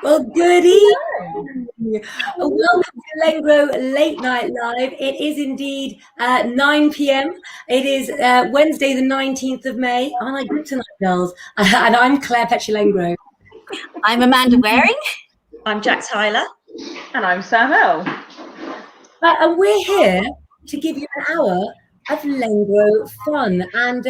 Well, good evening. Welcome to Lengro Late Night Live. It is indeed 9 p.m. It is Wednesday, the 19th of May. Aren't I good tonight, girls? And I'm Claire Petrie-Lengro. I'm Amanda Waring. I'm Jack Tyler. And I'm Sam L. And we're here to give you an hour of Lengro fun. And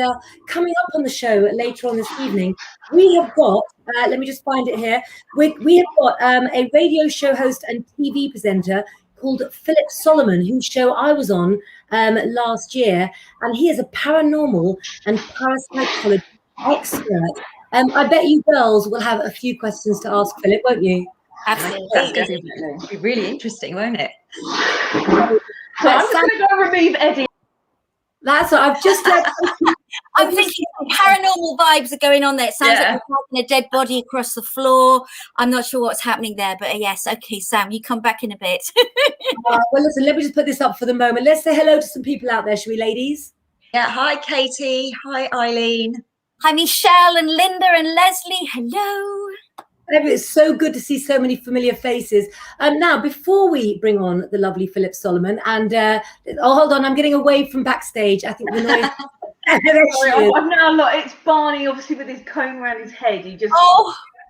coming up on the show later on this evening, we have got, let me just find it here, we have got a radio show host and TV presenter called Philip Solomon, whose show I was on last year, and he is a paranormal and parapsychology expert. I bet you girls will have a few questions to ask Philip, won't you? Absolutely. That's going to be really interesting, won't it? So I'm just going to go remove Eddie. That's what I've just I'm thinking paranormal vibes are going on there. It sounds like we're dragging a dead body across the floor. I'm not sure what's happening there, but yes, okay, Sam, you come back in a bit. Well, listen, let me just put this up for the moment. Let's say hello to some people out there, shall we, ladies? Yeah, hi Katie, hi Eileen. Hi Michelle and Linda and Leslie, hello. It's so good to see so many familiar faces. Now, before we bring on the lovely Philip Solomon, and hold on, I'm getting away from backstage. I think the noise. I've now it's Barney, obviously, with his cone around his head. He just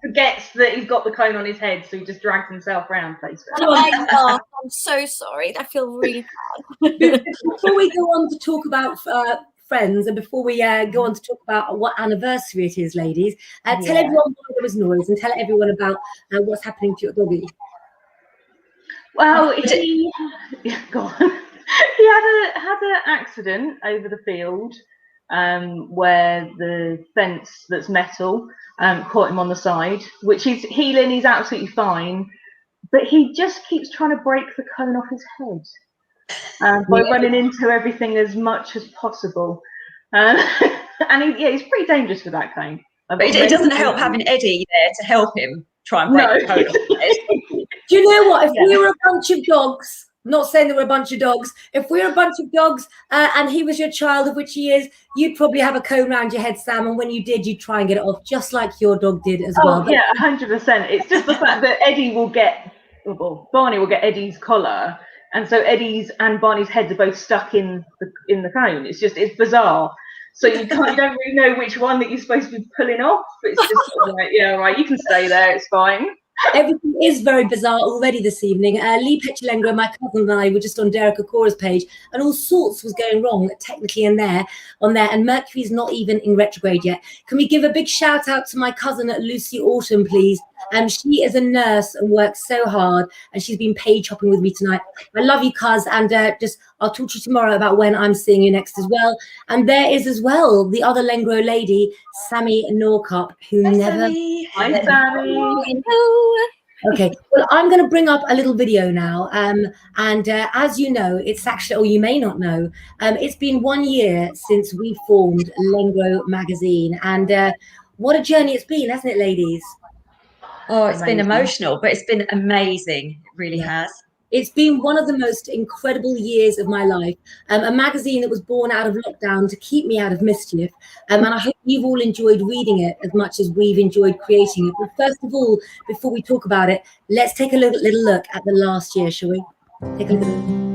forgets that he's got the cone on his head, so he just drags himself around. I'm so sorry. I feel really bad. Before we go on to talk about friends, and before we go on to talk about what anniversary it is, ladies, tell everyone why there was noise, and tell everyone about what's happening to your doggy. Well, he had an accident over the field where the fence that's metal caught him on the side, which he's healing. He's absolutely fine, but he just keeps trying to break the cone off his head by running into everything as much as possible. And he's pretty dangerous with that cone. But it doesn't help having Eddie there to help him try and break the cone off his head. Do you know what? If we were a bunch of dogs, not saying that we're a bunch of dogs, if we were a bunch of dogs and he was your child, of which he is, you'd probably have a cone around your head, Sam, and when you did, you'd try and get it off, just like your dog did as well. Oh, yeah, 100%. It's just the fact that Barney will get Eddie's collar, and so Eddie's and Barney's heads are both stuck in the cone. It's bizarre. So you don't really know which one that you're supposed to be pulling off. But it's just sort of like, yeah, right, you can stay there, it's fine. Everything is very bizarre already this evening. Lee Petrie-Lengro, my cousin, and I were just on Derek Okora's page, and all sorts was going wrong technically on there, and Mercury's not even in retrograde yet. Can we give a big shout out to my cousin Lucy Autumn, please? She is a nurse and works so hard, and she's been page hopping with me tonight. I love you, cuz, and I'll talk to you tomorrow about when I'm seeing you next as well. And there is as well the other Lengro lady, Sammy Norcup, who Hi, never. Sammy. Hi, Sammy. Hello. Okay, well, I'm going to bring up a little video now. And as you know, it's actually, or you may not know, it's been 1 year since we formed Lengro magazine. And what a journey it's been, hasn't it, ladies? Oh, it's been emotional, but it's been amazing. It really has. It's been one of the most incredible years of my life. A magazine that was born out of lockdown to keep me out of mischief. And I hope you've all enjoyed reading it as much as we've enjoyed creating it. But first of all, before we talk about it, let's take a little look at the last year, shall we? Take a look.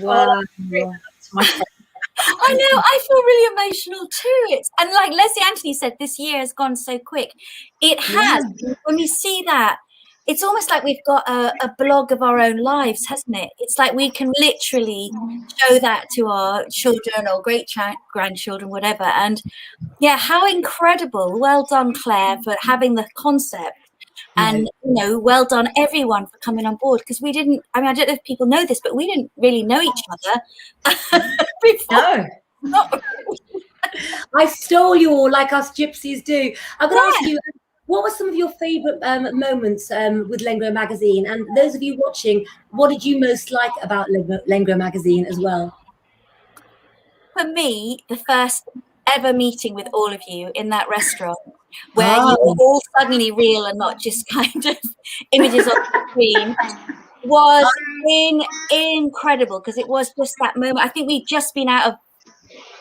Wow. I know, I feel really emotional too. And like Leslie Anthony said, this year has gone so quick. It has. When we see that, it's almost like we've got a blog of our own lives, hasn't it? It's like we can literally show that to our children or great grandchildren, whatever. And yeah, how incredible. Well done, Claire, for having the concept. And, well done, everyone, for coming on board. Because we didn't, I mean, I don't know if people know this, but we didn't really know each other before. No. I stole you all like us gypsies do. I'm going to ask you, what were some of your favourite moments with Lengro magazine? And those of you watching, what did you most like about Lengro magazine as well? For me, the first ever meeting with all of you in that restaurant, where you were all suddenly real and not just kind of images on the screen, was incredible, because it was just that moment. I think we'd just been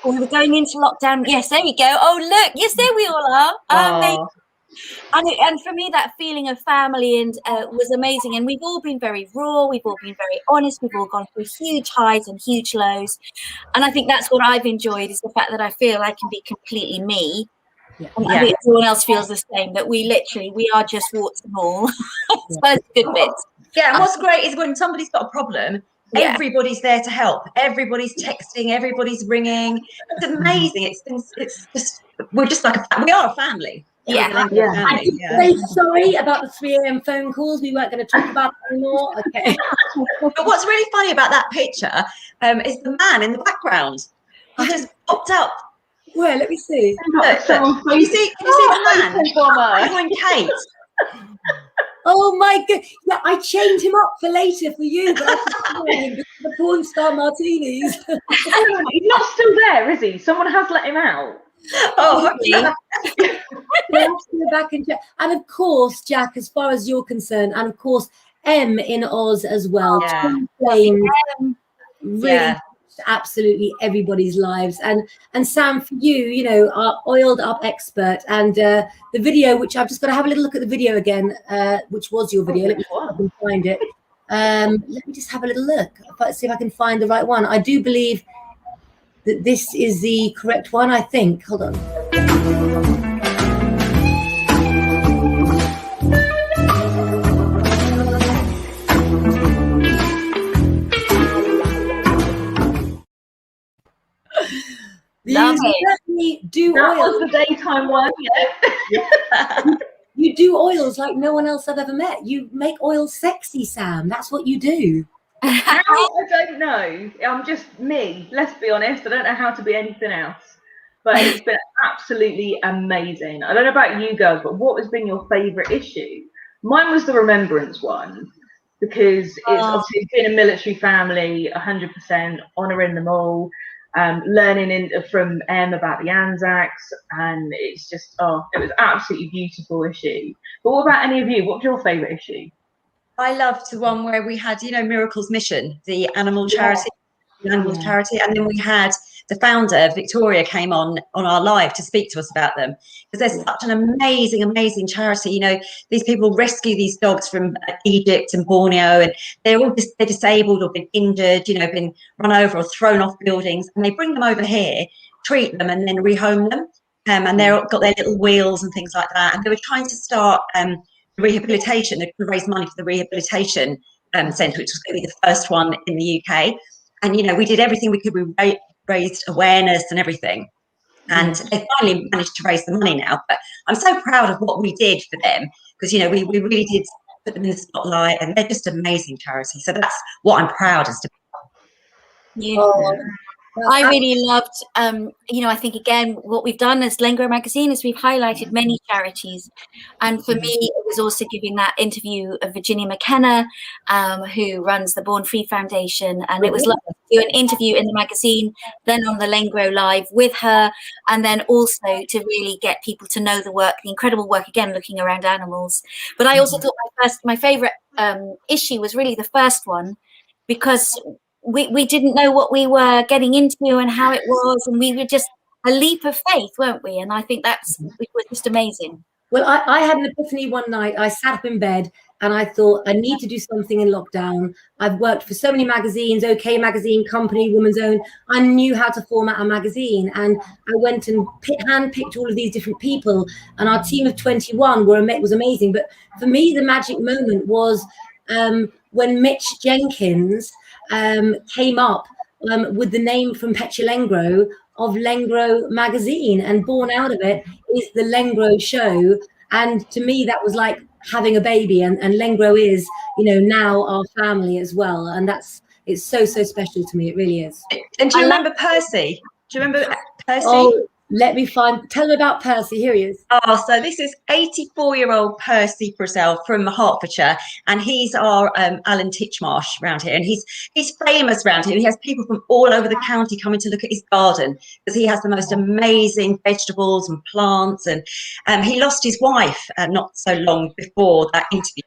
we were going into lockdown. Yes, there we go. Oh, look. Yes, there we all are. And for me, that feeling of family was amazing. And we've all been very raw. We've all been very honest. We've all gone through huge highs and huge lows. And I think that's what I've enjoyed, is the fact that I feel I can be completely me. Yeah. And I think everyone else feels the same, that we are just warts and all. It's good bits. Yeah, and what's great is when somebody's got a problem, everybody's there to help. Everybody's texting, everybody's ringing. It's amazing. It's just, we're just like we are a family. Family. Say sorry about the 3 a.m. phone calls. We weren't going to talk about it anymore. Okay. But what's really funny about that picture is the man in the background. He just popped up. Where? Let me see. Look. Can you see the man? Kate. Oh my god! Yeah, I chained him up for later for you, but I forgot him because of the porn star martinis. He's not still there, is he? Someone has let him out. Oh, okay. Back and check. And of course, Jack, as far as you're concerned, and of course, M in Oz as well. Really, absolutely everybody's lives. And Sam, for you, our oiled up expert, and the video, which I've just got to have a little look at the video again, which was your video. Let me see if I can find it. Let me just have a little look. See if I can find the right one. I do believe that this is the correct one, I think. Hold on. You do that oils. Was the daytime one, You do oils like no one else I've ever met. You make oils sexy, Sam. That's what you do. How? I don't know. I'm just me. Let's be honest. I don't know how to be anything else. But it's been absolutely amazing. I don't know about you girls, but what has been your favourite issue? Mine was the remembrance one, because it's obviously been a military family, 100%, honouring them all, learning from Em about the Anzacs, and it's just, it was absolutely beautiful issue. But what about any of you? What's your favourite issue? I loved the one where we had, Miracles Mission, the animal charity, charity, and then we had the founder, Victoria, came on our live to speak to us about them, because they're such an amazing, amazing charity. These people rescue these dogs from Egypt and Borneo, and they're disabled or been injured, been run over or thrown off buildings, and they bring them over here, treat them, and then rehome them. And they've got their little wheels and things like that. And they were trying to start rehabilitation, to raise money for the rehabilitation centre, which was going to be the first one in the UK. And we did everything we could. We raised awareness and everything, and they finally managed to raise the money now. But I'm so proud of what we did for them, because we really did put them in the spotlight, and they're just amazing charity. So that's what I'm proudest of. I really loved, I think, again, what we've done as Lengro magazine is we've highlighted many charities. And for me, it was also giving that interview of Virginia McKenna, who runs the Born Free Foundation. And it was lovely to do an interview in the magazine, then on the Lengro Live with her, and then also to really get people to know the work, the incredible work, again, looking around animals. But I also thought my favourite issue was really the first one, because we didn't know what we were getting into and how it was, and we were just a leap of faith, weren't we? And I think it was just amazing. Well, I had an epiphany one night. I sat up in bed and I thought I need to do something in lockdown. I've worked for so many magazines, OK Magazine, Company, Woman's Own. I knew how to format a magazine, and I went and handpicked all of these different people, and our team of 21 was amazing. But for me, the magic moment was when Mitch Jenkins came up with the name from Lengro of Lengro magazine, and born out of it is the Lengro show. And to me, that was like having a baby, and Lengro is, now our family as well. And it's so special to me. It really is. And do you remember Percy? Do you remember Percy? Oh, tell me about Percy. Here he is. Oh, so this is 84-year-old Percy Purcell from Hertfordshire, and he's our Alan Titchmarsh around here, and he's famous around here. He has people from all over the county coming to look at his garden because he has the most amazing vegetables and plants. And he lost his wife not so long before that interview,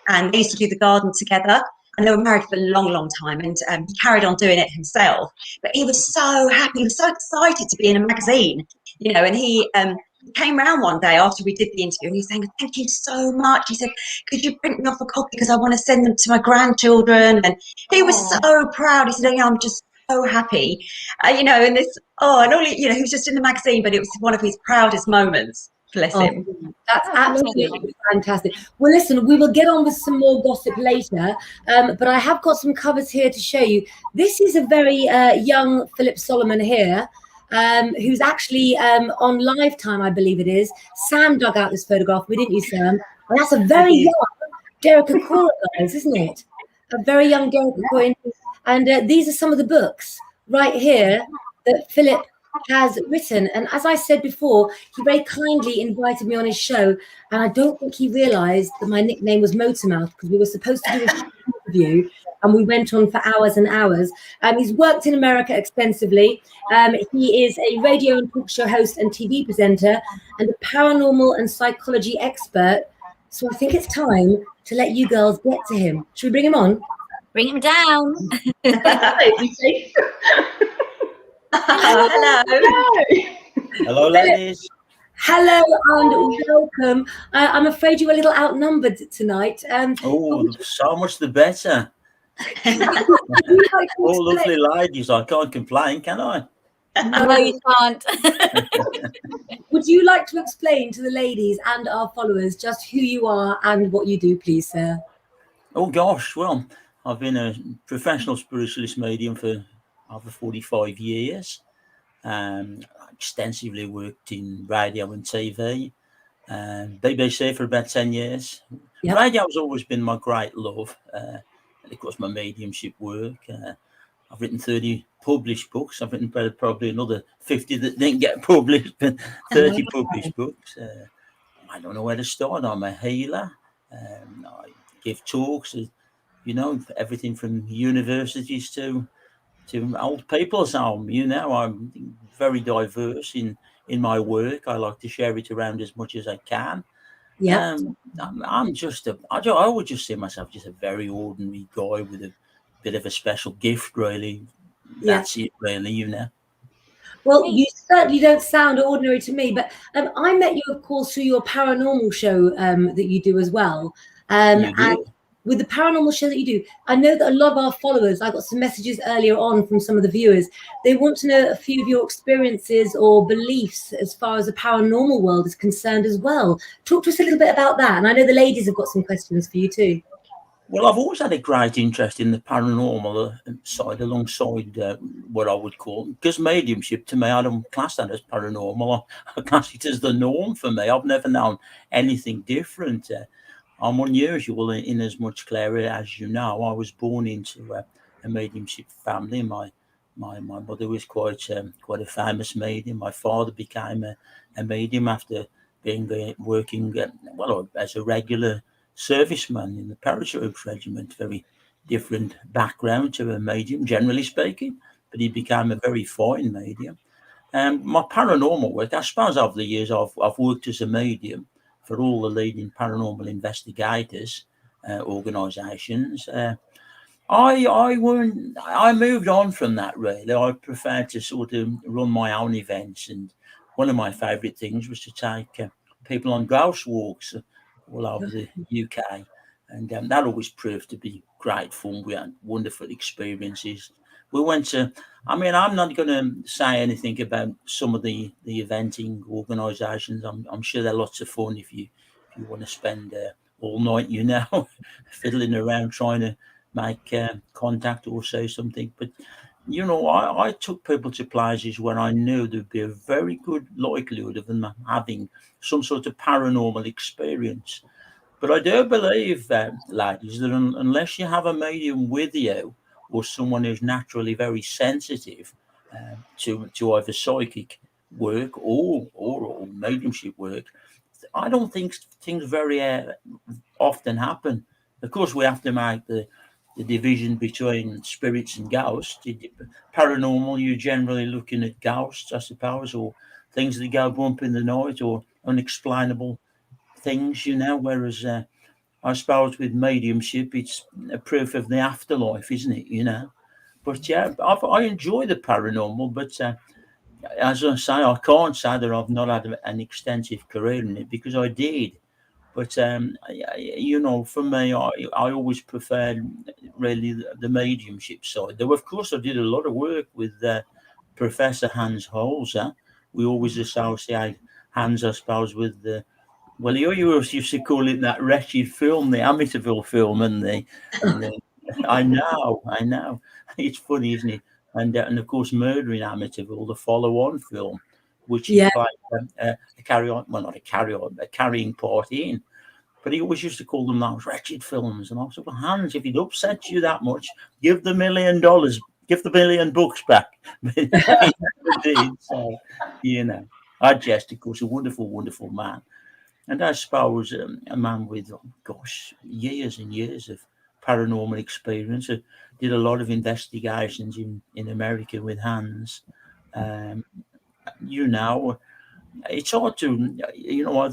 and they used to do the garden together. And they were married for a long time, and he carried on doing it himself. But he was so happy, he was so excited to be in a magazine, and he came round one day after we did the interview, and he was saying, "Thank you so much." He said, "Could you print me off a copy because I want to send them to my grandchildren?" And he was so proud. He said, "I'm just so happy," and this, and all he was just in the magazine, but it was one of his proudest moments. Bless him. That's absolutely fantastic. Well, listen, we will get on with some more gossip later, but I have got some covers here to show you. This is a very young Philip Solomon here, who's actually on Lifetime, I believe it is. Sam dug out this photograph, didn't you, Sam? And that's a very young Derek Akora, guys, isn't it? A very young Derek Akora. And these are some of the books right here that Philip has written. And as I said before, he very kindly invited me on his show, and I don't think he realized that my nickname was Motormouth, because we were supposed to do a interview and we went on for hours and hours. He's worked in America extensively. He is a radio and talk show host and TV presenter, and a paranormal and psychology expert. So I think it's time to let you girls get to him. Should we bring him on? Bring him down. Hello, ladies. Hello and welcome. I'm afraid you were a little outnumbered tonight. So much the better. All lovely ladies. I can't complain, can I? No, you can't. Would you like to explain to the ladies and our followers just who you are and what you do, please, sir? Oh, gosh. Well, I've been a professional spiritualist medium for over 45 years. I extensively worked in radio and TV, BBC for about 10 years. Yep. Radio has always been my great love, and of course my mediumship work. I've written 30 published books. I've written probably another 50 that didn't get published, but 30 published books. I don't know where to start. I'm a healer. I give talks, everything from universities to old people's home. I'm very diverse in my work. I like to share it around as much as I can. Yeah. I would just see myself just a very ordinary guy with a bit of a special gift, really. That's it, really, Well, you certainly don't sound ordinary to me, but I met you, of course, through your paranormal show that you do as well. You do. And with the paranormal show that you do, I know that a lot of our followers, I got some messages earlier on from some of the viewers, they want to know a few of your experiences or beliefs as far as the paranormal world is concerned as well. Talk to us a little bit about that. And I know the ladies have got some questions for you too. Well, I've always had a great interest in the paranormal side alongside what I would call, because mediumship to me, I don't class that as paranormal. I class it as the norm for me. I've never known anything different. I'm unusual in as much, Clara, as you know. I was born into a mediumship family. My mother was quite a famous medium. My father became a medium after working as a regular serviceman in the paratroops regiment. Very different background to a medium, generally speaking, but he became a very fine medium. My paranormal work, I suppose, over the years, I've worked as a medium for all the leading paranormal investigators organisations. I moved on from that, really. I prefer to sort of run my own events, and one of my favourite things was to take people on ghost walks all over the UK. and that always proved to be great fun. We had wonderful experiences. We went to, I mean, I'm not going to say anything about some of the eventing organisations. I'm sure they're lots of fun if you want to spend all night, fiddling around trying to make contact or say something. But I took people to places where I knew there'd be a very good likelihood of them having some sort of paranormal experience. But I do believe, ladies, that unless you have a medium with you or someone who's naturally very sensitive to either psychic work or mediumship work, I don't think things very often happen. Of course, we have to make the division between spirits and ghosts. Paranormal, you're generally looking at ghosts, I suppose, or things that go bump in the night or unexplainable things, whereas I suppose with mediumship, it's a proof of the afterlife, isn't it, But yeah, I enjoy the paranormal, but as I say, I can't say that I've not had an extensive career in it, because I did. But for me, I always preferred really the mediumship side. Though, of course, I did a lot of work with Professor Hans Holzer. We always associate Hans, I suppose, with the you used to call it that wretched film, the Amityville film, and I know, it's funny, isn't it? And of course, Murder in Amityville, the follow-on film, which he played a carrying part in. But he always used to call them those wretched films. And I said, well, Hans, if it upsets you that much, give the $1 million, give the $1 million back. But he never did. So, I jest, of course, a wonderful, wonderful man. And I suppose a man with, years and years of paranormal experience. I did a lot of investigations in America with Hans. It's hard to,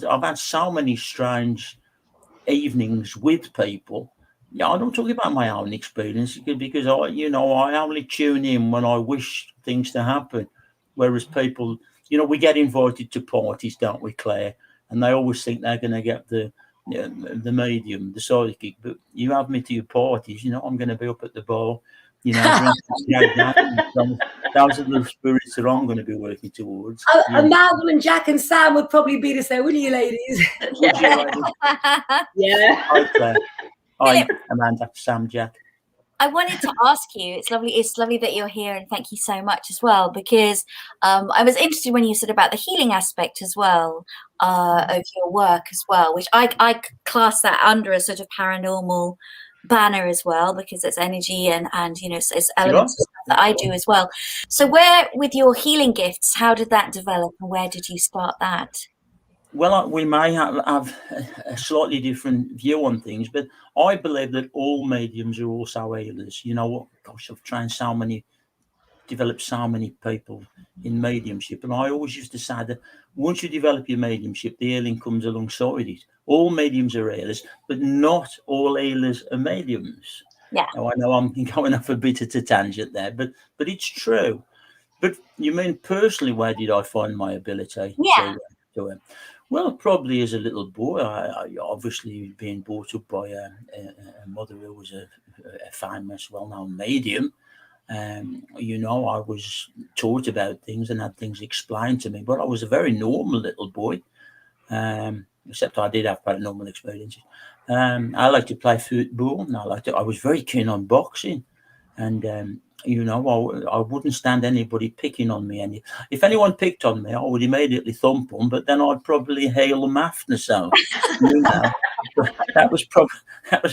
I've had so many strange evenings with people. Yeah, I don't talk about my own experience because I only tune in when I wish things to happen. Whereas people, we get invited to parties, don't we, Claire? And they always think they're going to get the medium, the psychic. But you have me to your parties, I'm going to be up at the bar, those are the spirits that I'm going to be working towards. Malcolm and Jack and Sam would probably beat us there, wouldn't you, ladies? Yeah. Hi, Claire. Hi, Amanda, Sam, Jack. I wanted to ask you, it's lovely that you're here, and thank you so much as well, because I was interested when you said about the healing aspect as well of your work as well, which I class that under a sort of paranormal banner as well, because it's energy and it's elements of stuff that I do as well. So where, with your healing gifts, how did that develop, and where did you start that? Well, we may have a slightly different view on things, but I believe that all mediums are also healers. I've developed so many people in mediumship, and I always used to say that once you develop your mediumship, the healing comes alongside it. All mediums are healers, but not all healers are mediums. Yeah. Now, I know I'm going off a bit of a tangent there, but it's true. But you mean personally, where did I find my ability to well, probably as a little boy. I obviously being brought up by a mother who was a famous, well-known medium. I was taught about things and had things explained to me, but I was a very normal little boy, except I did have paranormal experiences. I like to play football, and I was very keen on boxing, and I wouldn't stand anybody picking on me. And if anyone picked on me, I would immediately thump them, but then I'd probably hail them after. So, that was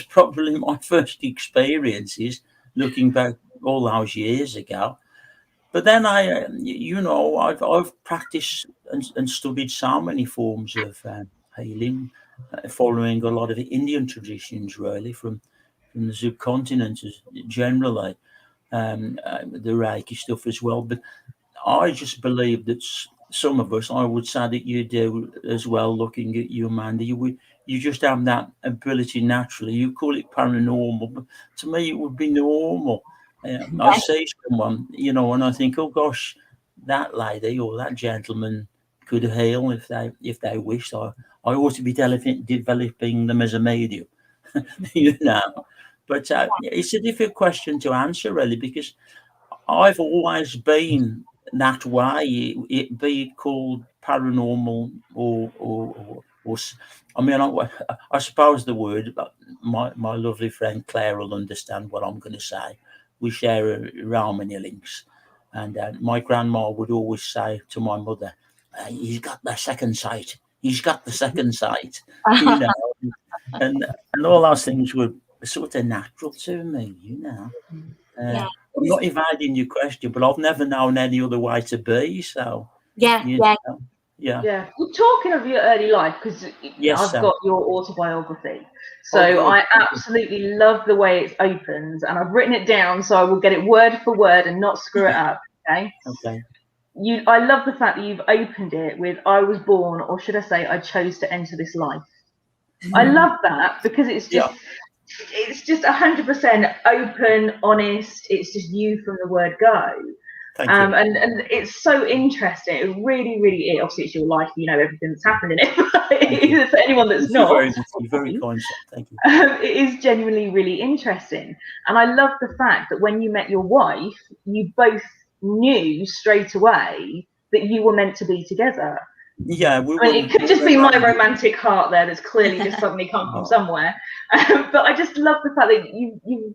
probably my first experiences looking back all those years ago. But then I've practiced and studied so many forms of healing, following a lot of Indian traditions, really, from the subcontinent generally. The Reiki stuff as well, but I just believe that some of us, I would say that you do as well. Looking at you, Amanda, you just have that ability naturally. You call it paranormal, but to me, it would be normal. I see someone, and I think, oh gosh, that lady or that gentleman could heal if they wished. I ought to be developing them as a medium. you know. But it's a difficult question to answer, really, because I've always been that way. It be it called paranormal or I mean, I suppose the word. My lovely friend Claire will understand what I'm going to say. We share a Romany links, and my grandma would always say to my mother, "He's got the second sight. He's got the second sight." You know, and all those things were sort of natural to me. You know. Yeah. I'm not evading your question, but I've never known any other way to be. So, Yeah. you Yeah. know, yeah. Yeah. Well, talking of your early life, because Yes, I've Sam. got your autobiography, so Oh, good. I absolutely love the way it opens, and I've written it down so I will get it word for word and not screw it up. Okay. Okay. I love the fact that you've opened it with "I was born," or should I say, "I chose to enter this life." I love that because it's just. Yeah. It's just 100% open, honest. It's just you from the word go. Thank you. And it's so interesting. It really, really is. Obviously, it's your life. You know everything that's happened in it. But for anyone that's not, You're very kind. Thank you. it is genuinely really interesting. And I love the fact that when you met your wife, you both knew straight away that you were meant to be together. Yeah, I mean, it could just be my romantic heart there that's clearly just suddenly come from somewhere. But I just love the fact that you've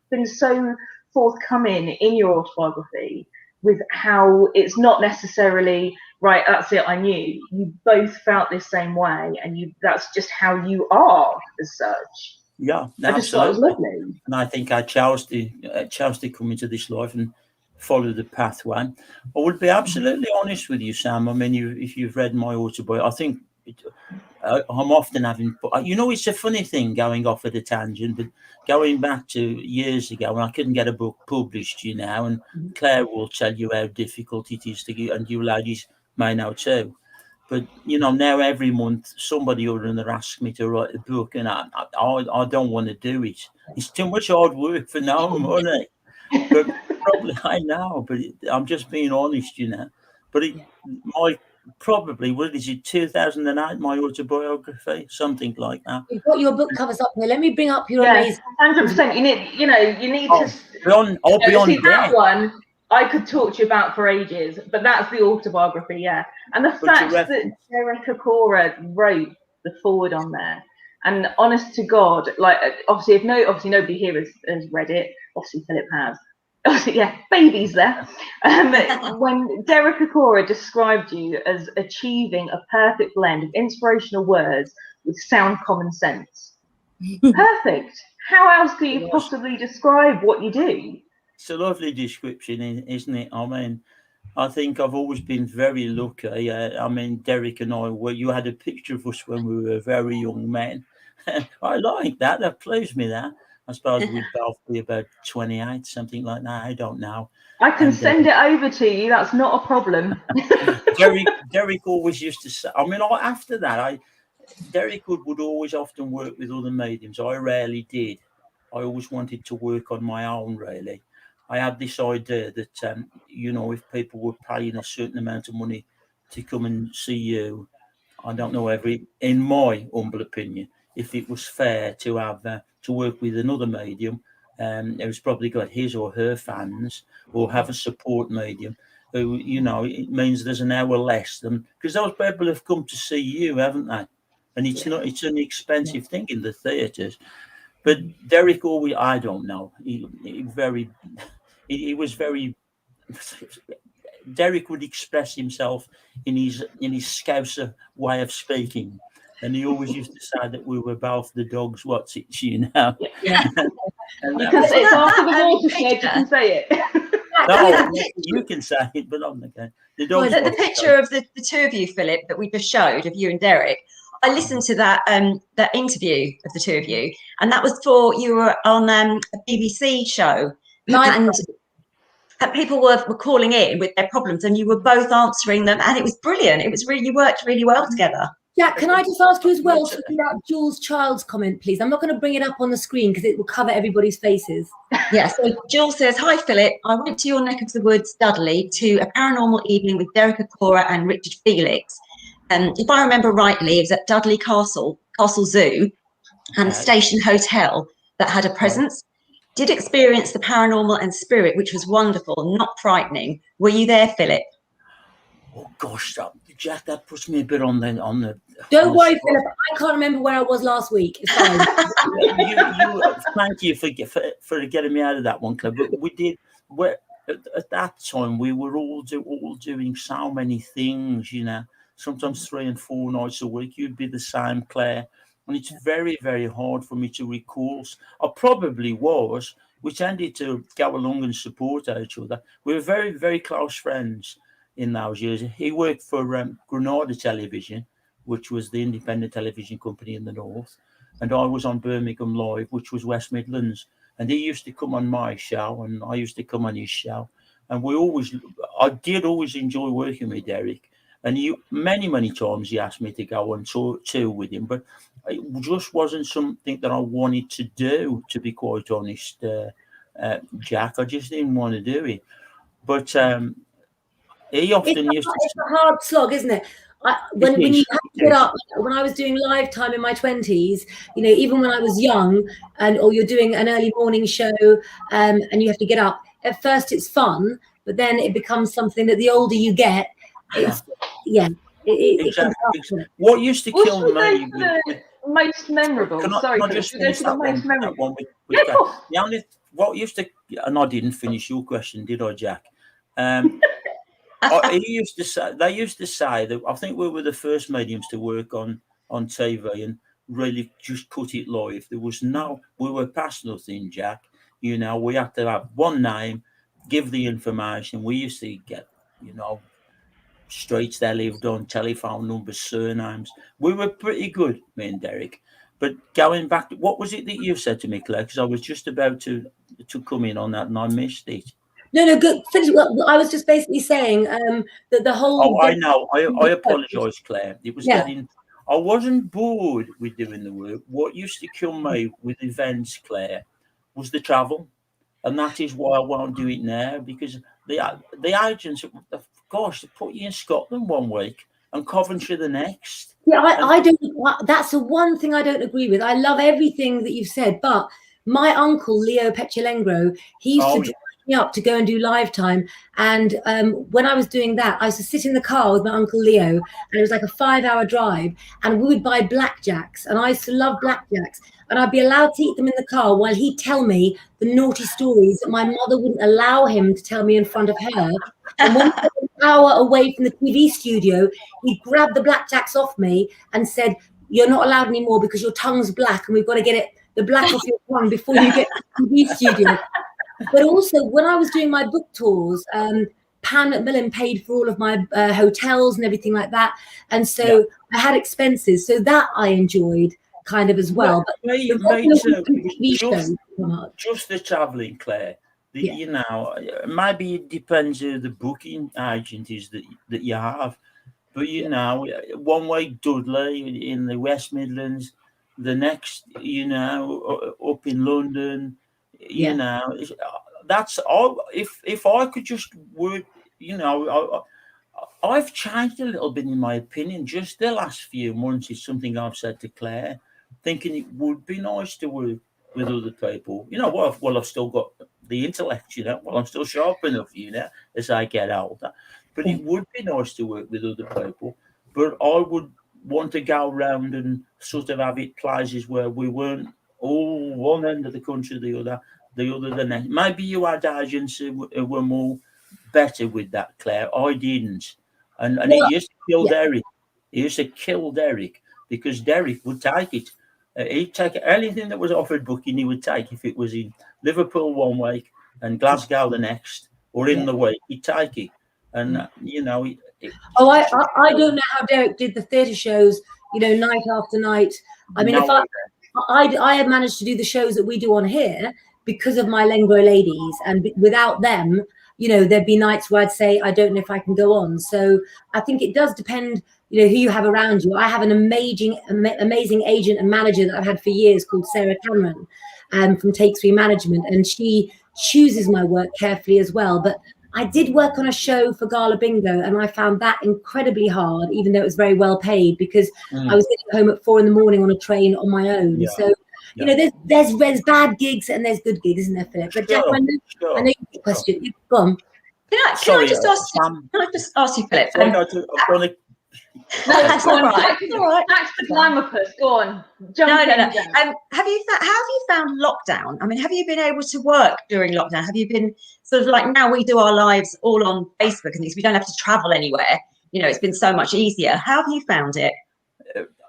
been so forthcoming in your autobiography with how it's not necessarily, right, that's it, I knew. You both felt this same way, and that's just how you are as such. Yeah, I just thought it was lovely. And I think I chose to come into this life and follow the pathway. I would be absolutely honest with you, Sam. I mean, if you've read my autobiography, I think I'm often having, it's a funny thing going off at a tangent, but going back to years ago when I couldn't get a book published, and Claire will tell you how difficult it is to get, and you ladies may know too. But now every month somebody or another asks me to write a book, and I don't want to do it. It's too much hard work for no money. But probably I know, but I'm just being honest, But what is it, 2008, my autobiography, something like that. You've got your book covers up here. Let me bring up your amazing. 100%. You need to. I'll be on that one. I could talk to you about for ages, but that's the autobiography, yeah. And the fact that Derek Cora wrote the forward on there, and honest to God, like obviously nobody here has read it. Obviously Philip has. Obviously, yeah, baby's there. When Derek Cora described you as achieving a perfect blend of inspirational words with sound common sense, perfect. How else do you possibly describe what you do? It's a lovely description, isn't it? I mean, I think I've always been very lucky. I mean, Derek and I you had a picture of us when we were very young men. I like that. That pleased me, that. I suppose we'd both be about 28, something like that. I don't know. I can send it over to you. That's not a problem. Derek always used to say, I mean, after that, Derek would always often work with other mediums. I rarely did. I always wanted to work on my own, really. I had this idea that, if people were paying a certain amount of money to come and see you, I don't know, in my humble opinion, if it was fair to have to work with another medium who's probably got his or her fans, or have a support medium who, it means there's an hour less than, because those people have come to see you, haven't they? And it's an expensive thing in the theatres. But Derek always, I don't know, he was very. Derek would express himself in his Scouser way of speaking, and he always used to say that we were both the dogs. What's it, Yeah. Because it's after the watershed, you can say it. No, you can say it, but I'm okay. The picture of the two of you, Philip, that we just showed of you and Derek. I listened to that interview of the two of you, and that was you were on a BBC show, and people were calling in with their problems, and you were both answering them, and it was brilliant. It was you worked really well together. Jack, can I just ask you as well to read out Jules Child's comment, please? I'm not going to bring it up on the screen because it will cover everybody's faces. Yeah, so Jules says, "Hi Philip, I went to your neck of the woods, Dudley, to a paranormal evening with Derek Cora and Richard Felix. If I remember rightly, it was at Dudley Castle Zoo. and station hotel that had a presence. Did experience the paranormal and spirit, which was wonderful, not frightening. Were you there, Philip? Oh gosh, Jack, that puts me a bit on the. Don't worry, Philip. I can't remember where I was last week. It's fine. Thank you for getting me out of that one, Claire. But we did. At that time, we were all doing so many things. You know, sometimes 3 and 4 nights a week. You'd be the same, Claire, and it's very, very hard for me to recall. I probably was. We tended to go along and support each other. We were very, very close friends in those years. He worked for Granada Television, which was the independent television company in the north, and I was on Birmingham Live, which was West Midlands. And he used to come on my show, and I used to come on his show. And I did always enjoy working with Derek. And many times he asked me to go on tour with him, but it just wasn't something that I wanted to do, to be quite honest, Jack. I just didn't want to do it. But he often used to. It's a hard slog, isn't it? When you have to get up, when I was doing live time in my 20s, you know, even when I was young, or you're doing an early morning show, and you have to get up. At first, it's fun, but then it becomes something that the older you get, it's exactly. What used to kill me? Most memorable. Sorry, can I just finish that one with yeah, what used to, and I didn't finish your question, did I, Jack? They used to say that I think we were the first mediums to work on TV and really just put it live. We were past nothing, Jack. You know, we had to have one name, give the information. We used to get, you know, streets they lived on, telephone numbers, surnames. We were pretty good, me and Derek. But going back, what was it that you said to me, Claire? Because I was just about to come in on that and I missed it. No, good. I was just basically saying that the whole. Oh, I know. I apologise, Claire. It was getting. I wasn't bored with doing the work. What used to kill me with events, Claire, was the travel, and that is why I won't do it now, because the agents, gosh, they put you in Scotland one week and Coventry the next. Yeah, I don't. That's the one thing I don't agree with. I love everything that you've said, but my uncle Leo Lengro, he used to drive me up to go and do live time, and when I was doing that, I used to sit in the car with my uncle Leo, and it was like a 5-hour drive, and we would buy blackjacks, and I used to love blackjacks, and I'd be allowed to eat them in the car while he'd tell me the naughty stories that my mother wouldn't allow him to tell me in front of her. And when we were an hour away from the TV studio, he'd grab the blackjacks off me and said, "You're not allowed anymore because your tongue's black, and we've got to get the black off your tongue before you get to the TV studio." But also, when I was doing my book tours, Pan Macmillan paid for all of my hotels and everything like that. And so I had expenses. So that I enjoyed kind of as well. But just the travelling, Claire. You know, maybe it depends who the booking agent is that you have. But, you know, one week Dudley in the West Midlands, the next, you know, up in London. You know, that's all. If I could just work, you know, I've changed a little bit in my opinion. Just the last few months is something I've said to Claire, thinking it would be nice to work with other people. You know, well, I've still got the intellect, you know, well, I'm still sharp enough, you know, as I get older. But it would be nice to work with other people. But I would want to go around and sort of have it places where we weren't all one end of the country, the other the next. Maybe you had agents who were more better with that, Claire. I didn't, and it used to kill Derek. It used to kill Derek because Derek would take it. He'd take anything that was offered booking. He would take if it was in Liverpool one week and Glasgow the next, or in the week. He'd take it, and you know. I don't know how Derek did the theatre shows. You know, night after night. I mean, if I had managed to do the shows that we do on here because of my Lengro ladies, and without them, you know, there'd be nights where I'd say, I don't know if I can go on. So I think it does depend, you know, who you have around you. I have an amazing agent and manager that I've had for years called Sarah Cameron from Take 3 Management, and she chooses my work carefully as well. But I did work on a show for Gala Bingo, and I found that incredibly hard, even though it was very well paid, because I was getting home at 4 a.m. on a train on my own. Yeah. So, you know, there's bad gigs and there's good gigs, isn't there, Philip? But Jack, I know you have a question. You've gone. Can I just ask you, Philip? I've done it. No, that's all right. It's all right. Back to Glamopus. Go on. No. Have you found lockdown? I mean, have you been able to work during lockdown? Have you been sort of like, now we do our lives all on Facebook and things, we don't have to travel anywhere. You know, it's been so much easier. How have you found it?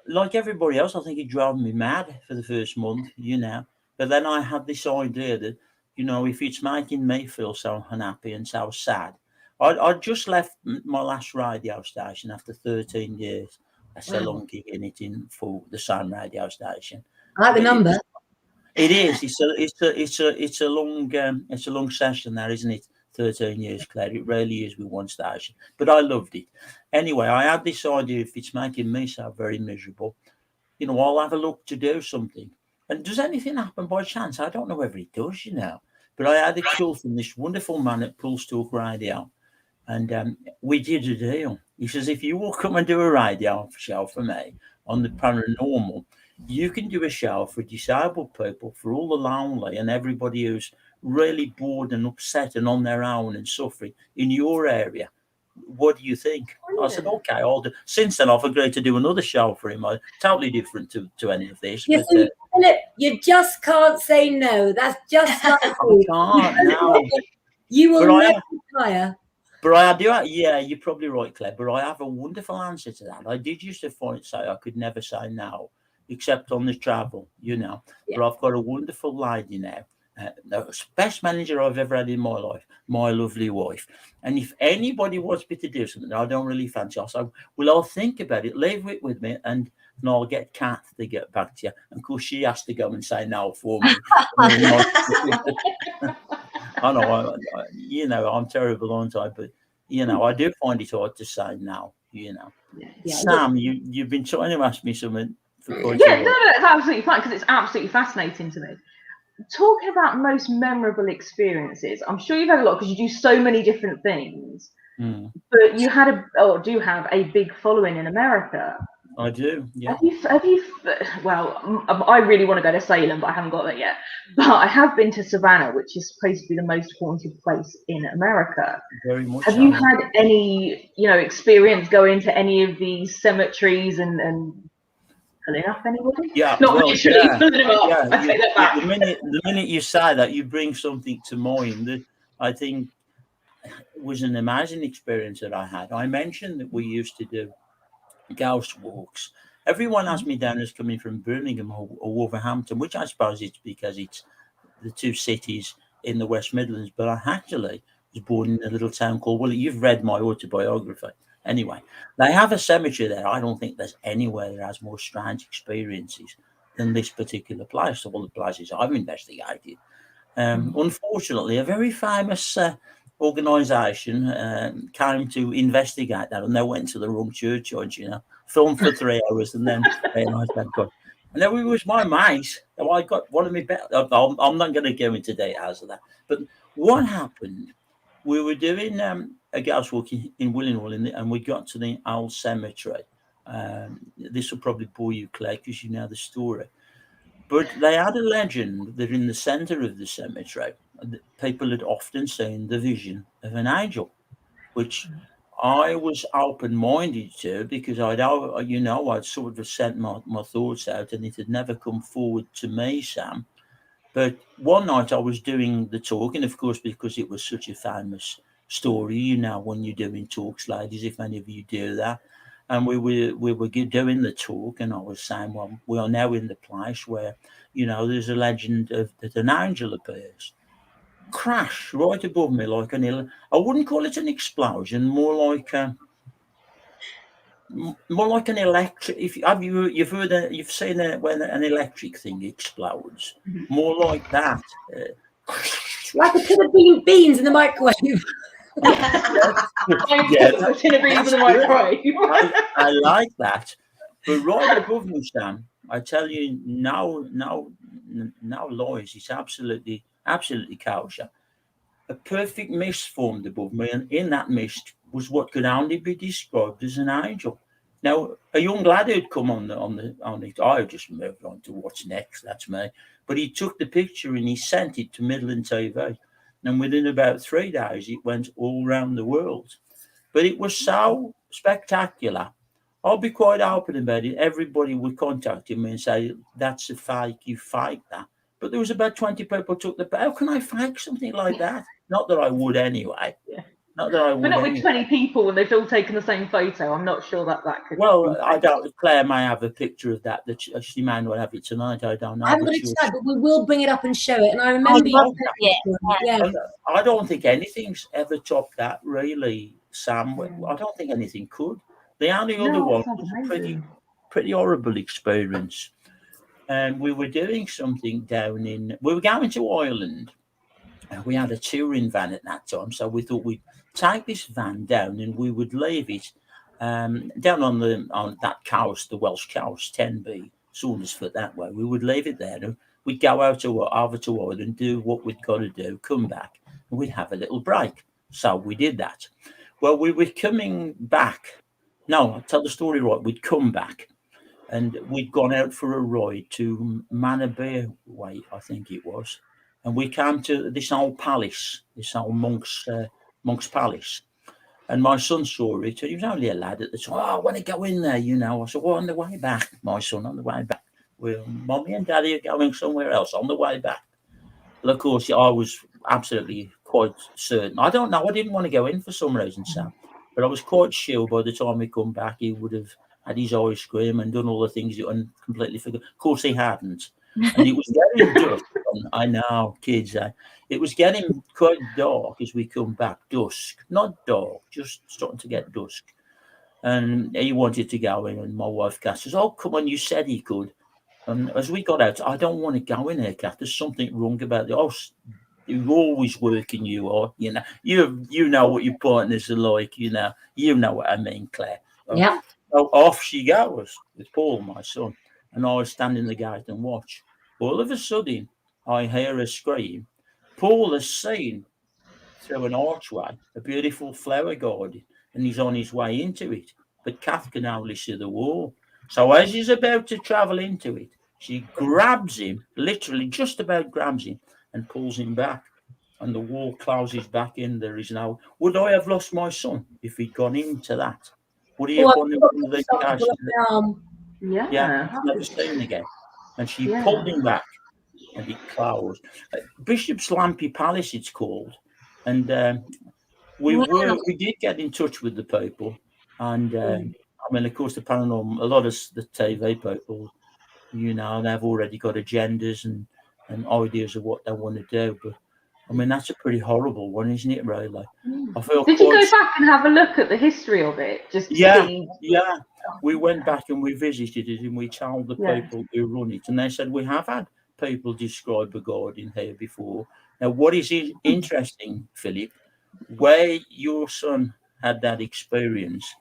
Like everybody else, I think it drove me mad for the first month, you know. But then I had this idea that, you know, if it's making me feel so unhappy and so sad, I just left my last radio station after 13 years. That's a long gig in it for the same radio station. I like the number. It is. It's a long session there, isn't it? 13 years, Claire. It really is with one station. But I loved it. Anyway, I had this idea, if it's making me so very miserable, you know, I'll have a look to do something. And does anything happen by chance? I don't know whether it does, you know. But I had a call from this wonderful man at Pulse Talk Radio. And we did a deal. He says, if you will come and do a radio show for me on the paranormal, you can do a show for disabled people, for all the lonely and everybody who's really bored and upset and on their own and suffering in your area. What do you think? I said, okay, I'll do. Since then, I've agreed to do another show for him. Totally different to any of this. Yes, but, Philip, you just can't say no. That's just like I can't, no. You will never retire. But I do, yeah, you're probably right, Claire. But I have a wonderful answer to that. I did used to say I could never say no, except on the travel, you know. Yeah. But I've got a wonderful lady now, the best manager I've ever had in my life, my lovely wife. And if anybody wants me to do something I don't really fancy, I'll say, well, I'll think about it, leave it with me, and I'll get Kath to get back to you. And of course, she has to go and say no for me. I know, you know, I'm terrible, aren't I? But, you know, I do find it hard to say no, you know. Yeah. Sam, you've been trying to ask me something for quite a while. No, it's absolutely fine, because it's absolutely fascinating to me. Talking about most memorable experiences, I'm sure you've had a lot because you do so many different things. But you had do have a big following in America. I do, yeah. Have you? Well, I really want to go to Salem, but I haven't got there yet. But I have been to Savannah, which is supposed to be the most haunted place in America. Very much. Have you had any, you know, experience going to any of these cemeteries and pulling up anybody? Yeah, not literally pulling them up. Yeah, I take that back. The minute you say that, you bring something to mind that I think was an amazing experience that I had. I mentioned that we used to do ghost walks. Everyone has me down as coming from Birmingham or Wolverhampton, which I suppose it's because it's the two cities in the West Midlands. But I actually was born in a little town called, well, you've read my autobiography. Anyway, they have a cemetery there. I don't think there's anywhere that has more strange experiences than this particular place, of all the places I've investigated. Unfortunately, a very famous organisation came to investigate that, and they went to the wrong churchyard, you know, filmed for 3 hours, and then realised that God. And then it was my mate. I got one of my I'm not going to go into details of that. But what happened? We were doing a ghost walk in Willingwell, and we got to the old cemetery. This will probably bore you, Claire, because you know the story. But they had a legend that in the centre of the cemetery, people had often seen the vision of an angel, which I was open-minded to, because I'd sort of sent my thoughts out, and it had never come forward to me, Sam. But one night I was doing the talk, and of course, because it was such a famous story, you know, when you're doing talks, ladies, if any of you do that. And we were doing the talk, and I was saying, well, we are now in the place where, you know, there's a legend that an angel appears. Crash right above me, like I wouldn't call it an explosion, more like an electric. You've heard you've seen when an electric thing explodes, more like that. Like a tin of beans in the microwave. I like that. But right above me, Sam, I tell you, no lies. It's absolutely kosher. a perfect mist formed above me, and in that mist was what could only be described as an angel. Now, a young lad who'd come on it, I just moved on to what's next, that's me. But he took the picture and he sent it to Midland TV. And within about 3 days, it went all around the world. But it was so spectacular. I'll be quite open about it. Everybody would contact me and say, that's a fake, you faked that. But there was about 20 people took the, how can I fake something like that? Not that I would anyway. Yeah. Not that I would. But not anyway. with 20 people and they've all taken the same photo. I'm not sure that could. Well, I don't. Claire may have a picture of that. That she may not have it tonight. I don't know. I haven't got it tonight, but we will bring it up and show it. And I remember, I don't think anything's ever topped that, really, Sam. I don't think anything could. The only other one was a pretty horrible experience. And we were doing something down in. We were going to Ireland. We had a touring van at that time, so we thought we'd take this van down and we would leave it down on that coast, the Welsh coast, 10B, Saundersfoot that way. We would leave it there and we'd go over to Ireland, do what we'd got to do, come back, and we'd have a little break. So we did that. Well, we were coming back. No, I'll tell the story right. We'd come back and we'd gone out for a ride to Manabere Way, I think it was. And we came to this old palace, this old monk's palace. And my son saw it. He was only a lad at the time. Oh, I want to go in there, you know. I said, well, on the way back, my son, on the way back. Well, Mommy and Daddy are going somewhere else on the way back. Well, of course, I was absolutely quite certain. I don't know. I didn't want to go in for some reason, Sam. But I was quite sure by the time we come back, he would have had his ice cream and done all the things and completely forgot. Of course, he hadn't. And it was getting dusk. I know, kids. It was getting quite dark as we come back. Dusk, not dark, just starting to get dusk. And he wanted to go in, and my wife, Kath, says, "Oh, come on, you said he could." And as we got out, I don't want to go in here, Kath. There's something wrong about it. Oh, you're always working, you are. You know, you know what your partners are like. You know what I mean, Claire. Yeah. So off she goes with Paul, my son. And I was standing in the gate and watch. All of a sudden, I hear her scream. Paul has seen through an archway a beautiful flower garden, and he's on his way into it. But Kath can only see the wall. So as he's about to travel into it, she grabs him, literally just about grabs him, and pulls him back. And the wall closes back in. There is no. Would I have lost my son if he'd gone into that? Would he have gone into the arm? Yeah. never seen again. And she pulled him back, and it closed. Bishop's Lampy Palace, it's called. And we did get in touch with the people, and I mean, of course, the paranormal. A lot of the TV people, you know, they've already got agendas and ideas of what they want to do, but. I mean, that's a pretty horrible one, isn't it, really? I feel Did you go back and have a look at the history of it? Yeah. We went back and we visited it and we told the people who run it. And they said, we have had people describe a garden here before. Now, what is interesting, Philip, where your son had that experience,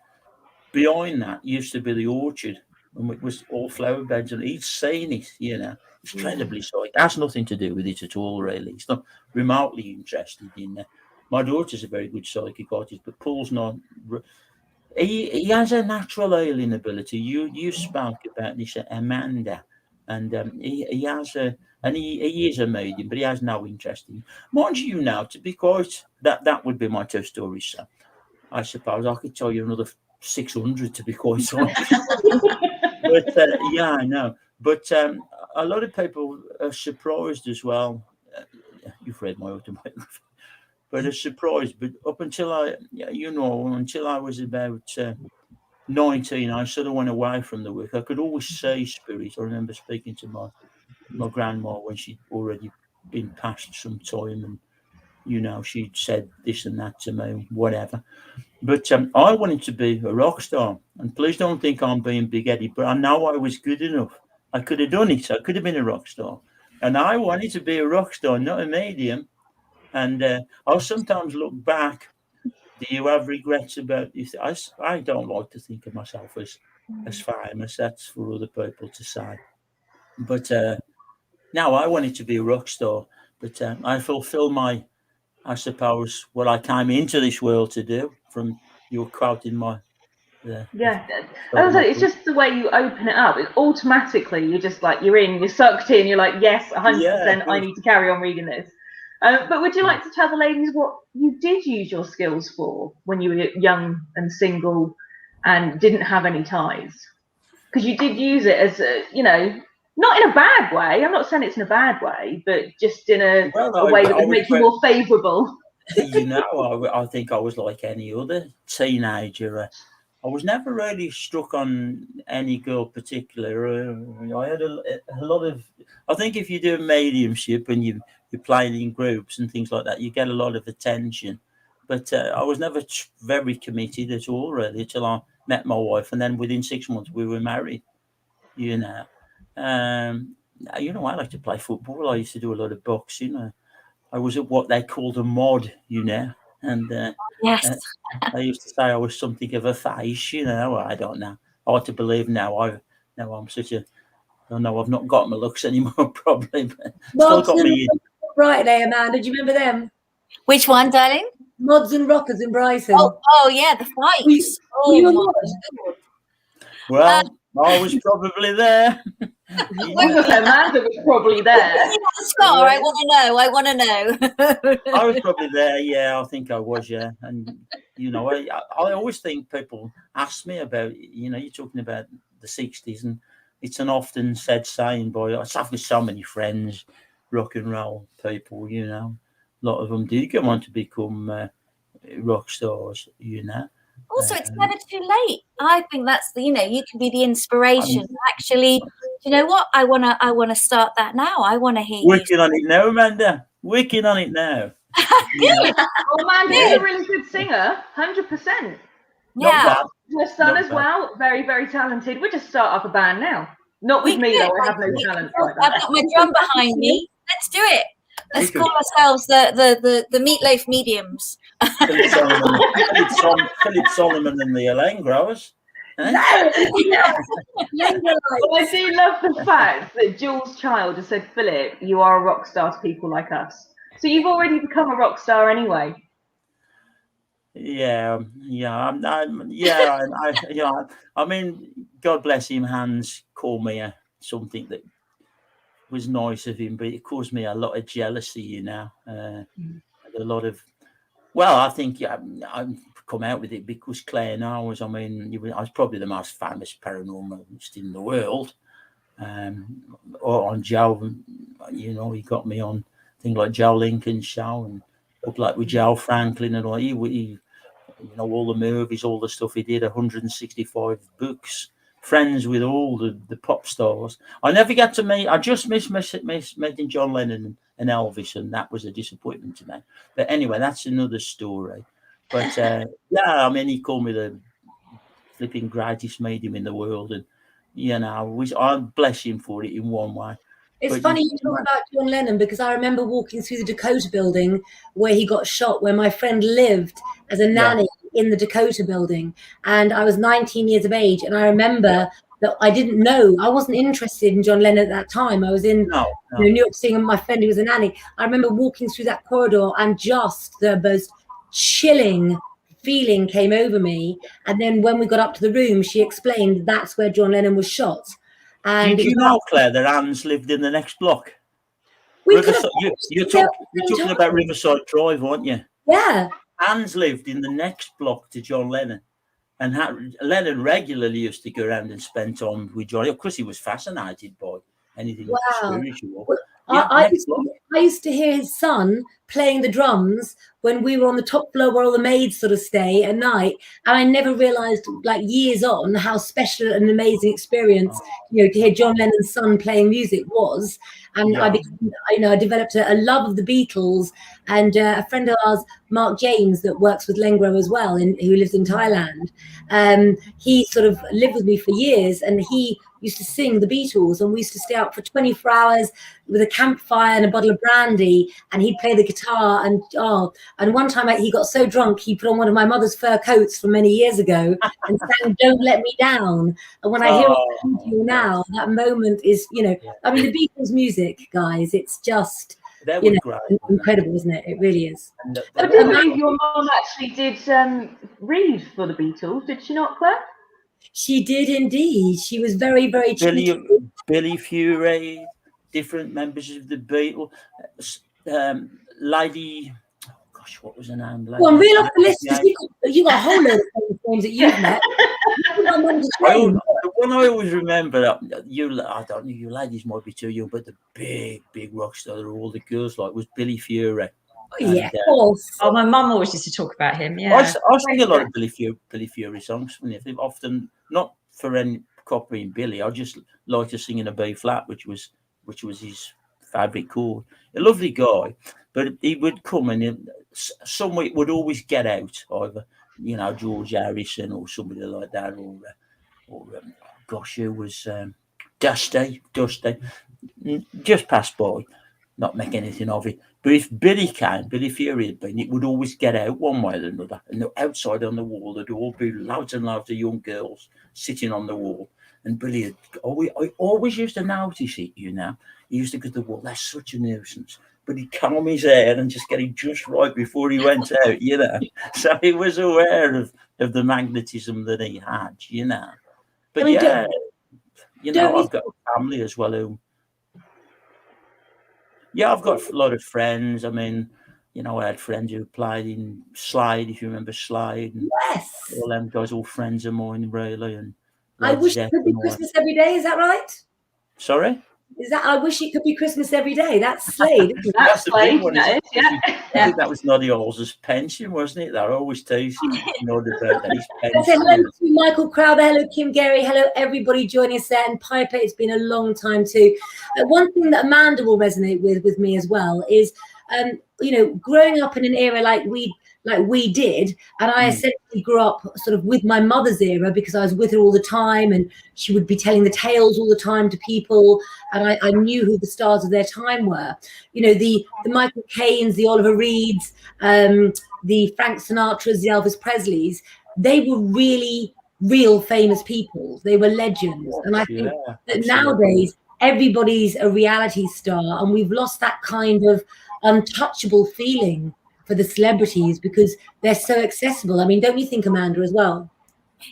behind that used to be the orchard. And it was all flower beds, and he'd seen it, you know. It's incredibly psychic. It has nothing to do with it at all, really. It's not remotely interested in my daughter's a very good psychic artist, but Paul's not. He has a natural healing ability. You spoke about this, Amanda, and he has he is a medium, but he has no interest in. Mind you, now to be quite that would be my two stories. So I suppose I could tell you another 600 to be quite honest. But I know. But a lot of people are surprised as well. You've read my autobiography, but are surprised. But up until until I was about 19, I sort of went away from the work. I could always see spirit. I remember speaking to my grandma when she'd already been passed some time, and she'd said this and that to me, whatever. But I wanted to be a rock star, and please don't think I'm being big-headed, but I know I was good enough. I could have done it. I could have been a rock star, and I wanted to be a rock star, not a medium. And I'll sometimes look back. Do you have regrets about this? I don't like to think of myself as famous. That's for other people to say. But no, I wanted to be a rock star, but I fulfill my I suppose, what I came into this world to do. From your quoting my, yeah. As I said, it's just the way you open it up. It automatically, you're just like, you're sucked in. You're like, yes, 100%. I need to carry on reading this. But would you like to tell the ladies what you did use your skills for when you were young and single and didn't have any ties? Because you did use it as not in a bad way. I'm not saying it's in a bad way, but just in a way that would make you more favourable. I think I was like any other teenager. I was never really struck on any girl particular. I had a lot of. I think if you do mediumship and you're playing in groups and things like that, you get a lot of attention. But I was never very committed at all, really, till I met my wife, and then within 6 months we were married. I like to play football. I used to do a lot of boxing. I was at what they called a mod, and Yes. I used to say I was something of a face, I don't know. Hard to believe now. I'm such a. I know I've not got my looks anymore, probably. But still got me. Right there, Amanda. Do you remember them? Which one, darling? Mods and Rockers in Brighton. Oh yeah, the fights. Were you a mod? Well, I was probably there. Amanda was probably there. Scott, I want to know. I was probably there. Yeah, I think I was. Yeah, and I always think people ask me about. You're talking about the '60s, and it's an often said saying by. I've got so many friends, rock and roll people. A lot of them did go on to become rock stars. Also, it's never too late. I think that's you can be the inspiration. Actually, you know what? I wanna start that now. I wanna hear working on it now, Amanda. Working on it now. Good. Well, Amanda's a really good singer, 100%. Yeah. Your son as well, very, very talented. We'll just start up a band now. Not with me though. I have no talent like that. I've got my drum behind me. Let's do it. Let's call ourselves the Meatloaf Mediums. Philip Solomon and the Lengros. Well, I do love the fact that Jules' child has said, Philip, you are a rock star to people like us. So you've already become a rock star anyway. Yeah. I mean, God bless him. Hans called me something that was nice of him, but it caused me a lot of jealousy. A lot of. Well, I think I've come out with it because Claire and I was probably the most famous paranormalist in the world. Or on Joe, he got me on things like Joe Lincoln's show and up like with Joe Franklin and all. He all the movies, all the stuff he did, 165 books, friends with all the pop stars. I never got to meet. I just missed meeting John Lennon and Elvis, and that was a disappointment to me. But anyway, that's another story. But he called me the flipping greatest medium in the world, and I bless him for it in one way. It's funny you talk about John Lennon because I remember walking through the Dakota building where he got shot, where my friend lived as a nanny in the Dakota building, and I was 19 years of age, and I remember that I didn't know, I wasn't interested in John Lennon at that time. I was in New York seeing my friend who was a nanny. I remember walking through that corridor and just the most chilling feeling came over me. And then when we got up to the room, she explained that's where John Lennon was shot. And did you know, Claire, that Anne's lived in the next block? You're talking about Riverside Drive, aren't you? Yeah. Anne's lived in the next block to John Lennon. And Lennon regularly used to go around and spend time with Johnny. Of course, he was fascinated by anything spiritual. Well, I used to hear his son playing the drums when we were on the top floor where all the maids sort of stay at night. And I never realized, like years on, how special and amazing experience, to hear John Lennon's son playing music was. And I developed a love of the Beatles. And a friend of ours, Mark James, that works with Lengro as well, who lives in Thailand, he sort of lived with me for years, and he used to sing the Beatles, and we used to stay out for 24 hours with a campfire and a bottle of brandy, and he'd play the guitar. And one time he got so drunk he put on one of my mother's fur coats from many years ago and sang "Don't Let Me Down." And when I hear it now, that moment is, the Beatles music, guys, it's just They were great. Incredible, isn't it? It really is. I do believe your mum actually did read for the Beatles, did she not, Claire? She did indeed. She was very, very cheeky. Billy Fury, different members of the Beatles, Lady. Oh gosh, what was her name? Well, I'm real off the list because you got a whole load of names that you've met. The one I always remember, I don't know, you ladies might be too young, but the big rock star that all the girls like was Billy Fury. Oh, yeah, of course. Oh, my mum always used to talk about him. Yeah, I sing a lot of Billy Fury songs. Often not for any copying Billy. I just like to sing in a B flat, which was his favourite chord. A lovely guy, but he would come and some week would always get out either, George Harrison or somebody like that, or gosh, who was Dusty, just passed by, not make anything of it. But if Billy Fury had been, it would always get out one way or another. And outside on the wall, there'd all be loads and loads of young girls sitting on the wall. And Billy, I always used to notice it, He used to go to the wall, that's such a nuisance. But he'd comb his hair and just get it just right before he went out, So he was aware of the magnetism that he had, But I've got a family as well who... Yeah, I've got a lot of friends. I mean, I had friends who played in Slade, if you remember Slade. And yes. All them guys, all friends of mine, really. And I wish it could be Christmas every day. Is that right? Sorry? I wish it could be Christmas every day. That's Slade. That's Slade, yeah. I think that was Noddy Holzer's pension, wasn't it? They're always teasing Noddy about his pension. Hello to Michael Crowther. Hello, Kim Gary. Hello, everybody joining us there. And Piper, it's been a long time too. One thing that Amanda will resonate with me as well is, growing up in an era like we did, and I essentially grew up sort of with my mother's era because I was with her all the time, and she would be telling the tales all the time to people, and I knew who the stars of their time were. The Michael Caines, the Oliver Reeds, the Frank Sinatras, the Elvis Presleys. They were really real famous people. They were legends, and I think that nowadays everybody's a reality star, and we've lost that kind of untouchable feeling for the celebrities because they're so accessible. I mean, don't you think, Amanda, as well?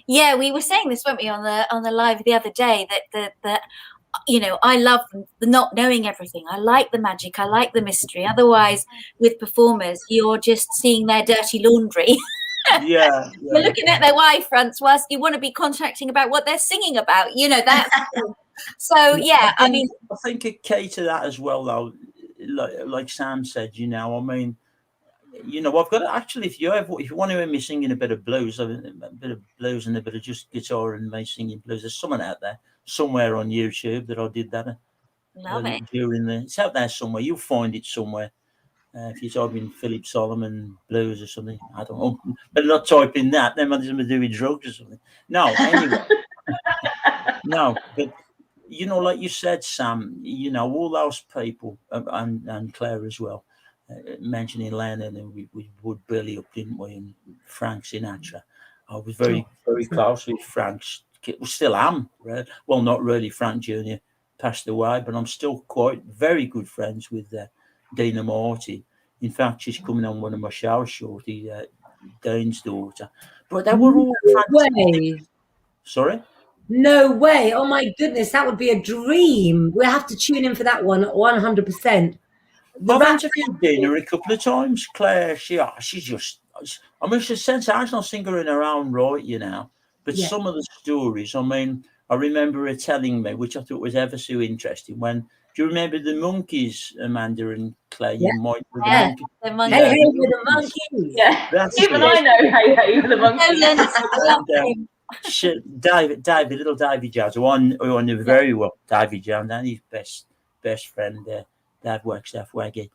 Yeah, we were saying this, weren't we, on the live the other day, that I love the not knowing everything. I like the magic. I like the mystery. Otherwise, with performers, you're just seeing their dirty laundry. Yeah. You're looking at their wife fronts whilst you want to be contracting about what they're singing about. That's so. Yeah, I mean, I think a key to that as well, though, like Sam said, I mean. I've got to, actually, if you want to hear me singing a bit of blues, and a bit of just guitar and me singing blues, there's someone out there somewhere on YouTube that I did that. Love it. It's out there somewhere. You'll find it somewhere. If you type in Philip Solomon blues or something, I don't know. Better not type in that. Then might have to do with drugs or something. No, anyway. No, but like you said, Sam, all those people and Claire as well. Mentioning Lennon and we would Billy up, didn't we? And Frank Sinatra. I was very, very close with Frank. Still am. Right? Well, not really. Frank Jr. passed away, but I'm still very good friends with Dina Martin. In fact, she's coming on one of my shows shortly, Dane's daughter. But they were all fantastic. Sorry? No way. Oh, my goodness. That would be a dream. We'll have to tune in for that one 100%. I've interviewed Dina a couple of times, Claire. She's just, I mean, she's a sensational singer in her own right, But some of the stories, I mean, I remember her telling me, which I thought was ever so interesting. Do you remember the monkeys, Amanda and Claire? Yeah. You might the monkeys. Hey, with the monkeys. Yeah. Even I know Hey with the monkeys. Little Davy Jones, who I knew very well, Davy Jones, and his best friend, Dad Wagstaff Waggy.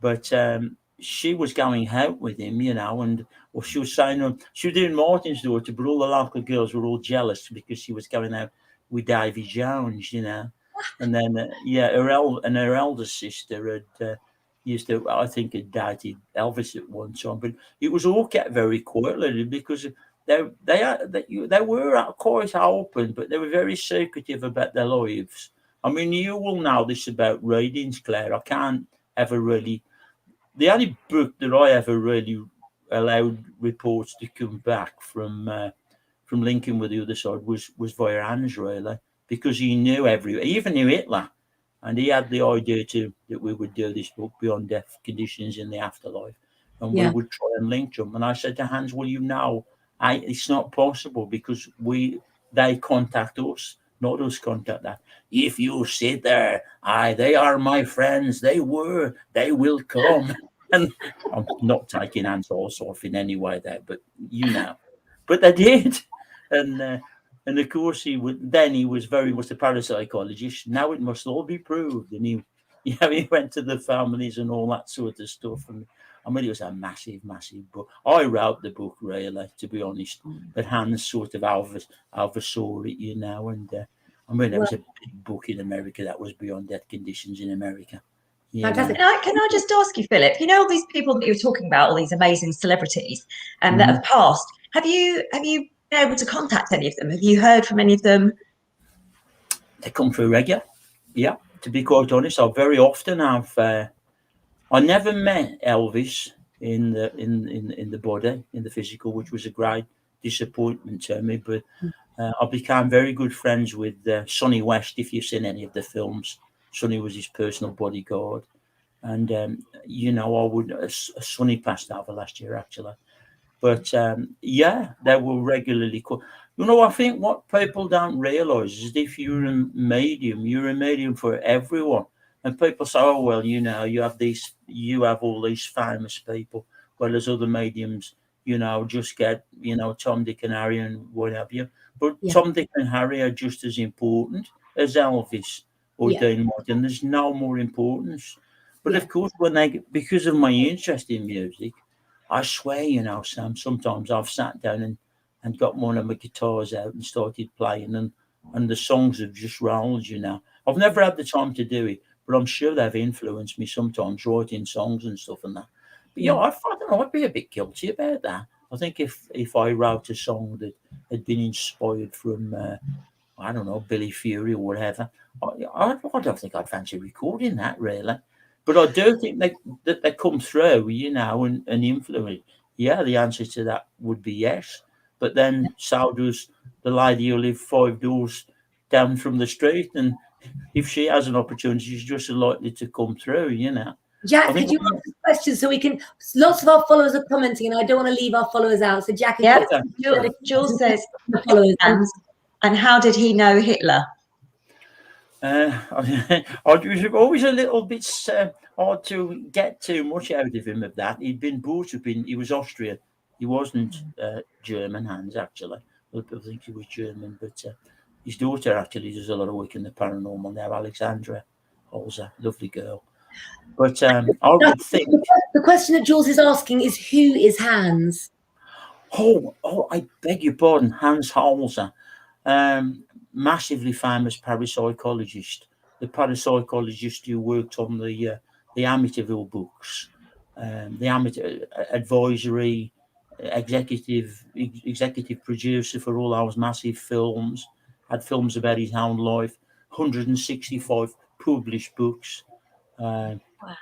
But she was going out with him, and she was saying she was doing Martin's daughter, but all the local girls were all jealous because she was going out with Davy Jones, And then her eldest sister had used to, I think, had dated Elvis at one time, but it was all kept very quietly because they were quite open, but they were very secretive about their lives. I mean, you will know this about readings, Claire. I can't ever really. The only book that I ever really allowed reports to come back from Lincoln with the other side was via Hans, really, because he knew he even knew Hitler, and he had the idea that we would do this book, Beyond Death Conditions in the Afterlife, and we would try and link them. And I said to Hans, well, it's not possible because they contact us, not us contact that. If you sit there, they are my friends, they will come. And I'm not taking Hans off in any way there, but but they did. And of course he was very much a parapsychologist. Now it must all be proved. And he went to the families and all that sort of stuff. And I mean, it was a massive, massive book. I wrote the book, really, to be honest. But Hans sort of oversaw it, And I mean, there was a big book in America that was Beyond Death Conditions in America. Fantastic. Can I just ask you, Philip? All these people that you're talking about, all these amazing celebrities that have passed. Have you been able to contact any of them? Have you heard from any of them? They come through regular. Yeah, to be quite honest, I very often have. I never met Elvis in the body, in the physical, which was a great disappointment to me. But I became very good friends with Sonny West. If you've seen any of the films, Sonny was his personal bodyguard, and Sonny passed over last year actually. But they will regularly call. I think what people don't realise is that if you're a medium for everyone. And people say, oh, well, you have all these famous people, whereas other mediums, just get, Tom, Dick and Harry and what have you. But Tom, Dick and Harry are just as important as Elvis or Dean Martin. There's no more importance. But of course, because of my interest in music, I swear, Sam, sometimes I've sat down and got one of my guitars out and started playing and the songs have just rolled, I've never had the time to do it, but I'm sure they've influenced me sometimes writing songs and stuff and that. But I don't know, I'd be a bit guilty about that. I think if I wrote a song that had been inspired from, I don't know, Billy Fury or whatever, I don't think I'd fancy recording that, really. But I do think that they come through, and influence. Yeah, the answer to that would be yes. But then so does the lady who lived 5 doors down from the street. And if she has an opportunity, she's just as likely to come through, Jack, could you ask a question so we can? Lots of our followers are commenting, and I don't want to leave our followers out. So, Jack, Jules says, and how did he know Hitler? It was always a little bit hard to get too much out of him of that. He'd been brought up he was Austrian. He wasn't German, Hans, actually. A lot of people think he was German, but his daughter actually does a lot of work in the paranormal now, Alexandra Holzer, lovely girl. But I would think... The question that Jules is asking is, who is Hans? Oh, I beg your pardon, Hans Holzer. Massively famous parapsychologist, the parapsychologist who worked on the Amityville books, the Amateur advisory, executive producer for all those massive films, had films about his own life, 165 published books.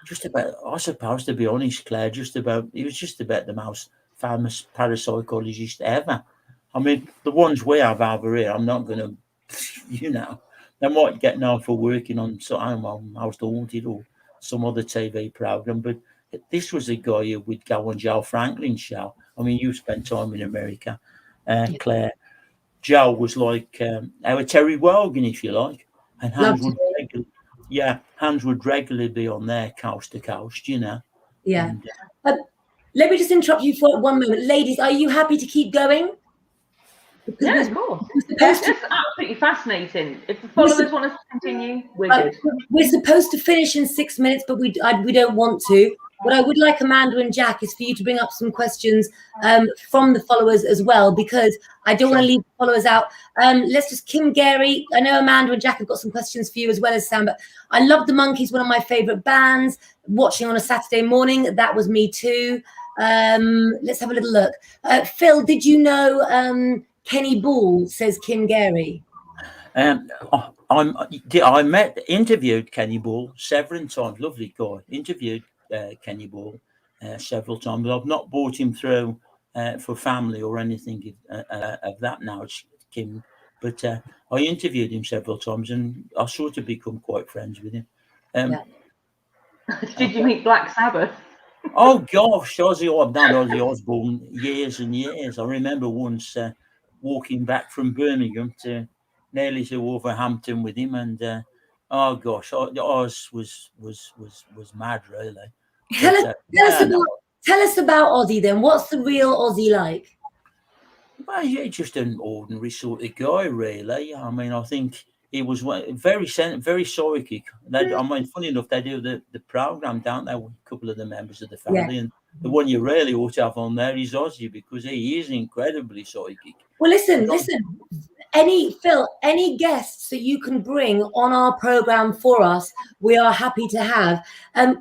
Just about, I suppose, to be honest, Claire, he was just about the most famous parapsychologist ever. I mean, the ones we have over here, I'm not going to, they might get known for working on House Haunted or some other TV program, but this was a guy who would go on Joe Franklin's show. I mean, you spent time in America, Claire. Joe was like our Terry Wogan, if you like, and Hans would regularly be on there, coast to coast, Yeah. And, let me just interrupt you for 1 moment. Ladies, are you happy to keep going? Because of course. That's absolutely fascinating. If the followers want us to continue, we're good. We're supposed to finish in 6 minutes, but we don't want to. What I would like, Amanda and Jack, is for you to bring up some questions from the followers as well, because I don't want to leave the followers out. Let's just, Kim Gary, I know Amanda and Jack have got some questions for you as well as Sam, but I love the Monkees, one of my favourite bands. Watching on a Saturday morning, that was me too. Let's have a little look. Phil, did you know Kenny Ball, says Kim Gary? I interviewed Kenny Ball several times. Lovely guy. Interviewed Kenny Ball several times. I've not brought him through for family or anything of that now, Kim. But I interviewed him several times, and I sort of become quite friends with him. Did you meet Black Sabbath? Oh gosh, I've done Ozzy Osbourne years and years. I remember once walking back from Birmingham nearly to Wolverhampton with him, and oh gosh, Oz was mad, really. Tell us about Ozzy then. What's the real Ozzy like? Well, he's just an ordinary sort of guy, really. I mean, I think he was very psychic. I mean, funny enough, they do the program, don't they? With a couple of the members of the family, and the one you really ought to have on there is Ozzy, because he is incredibly psychic. Well, listen. Any guests that you can bring on our program for us, we are happy to have.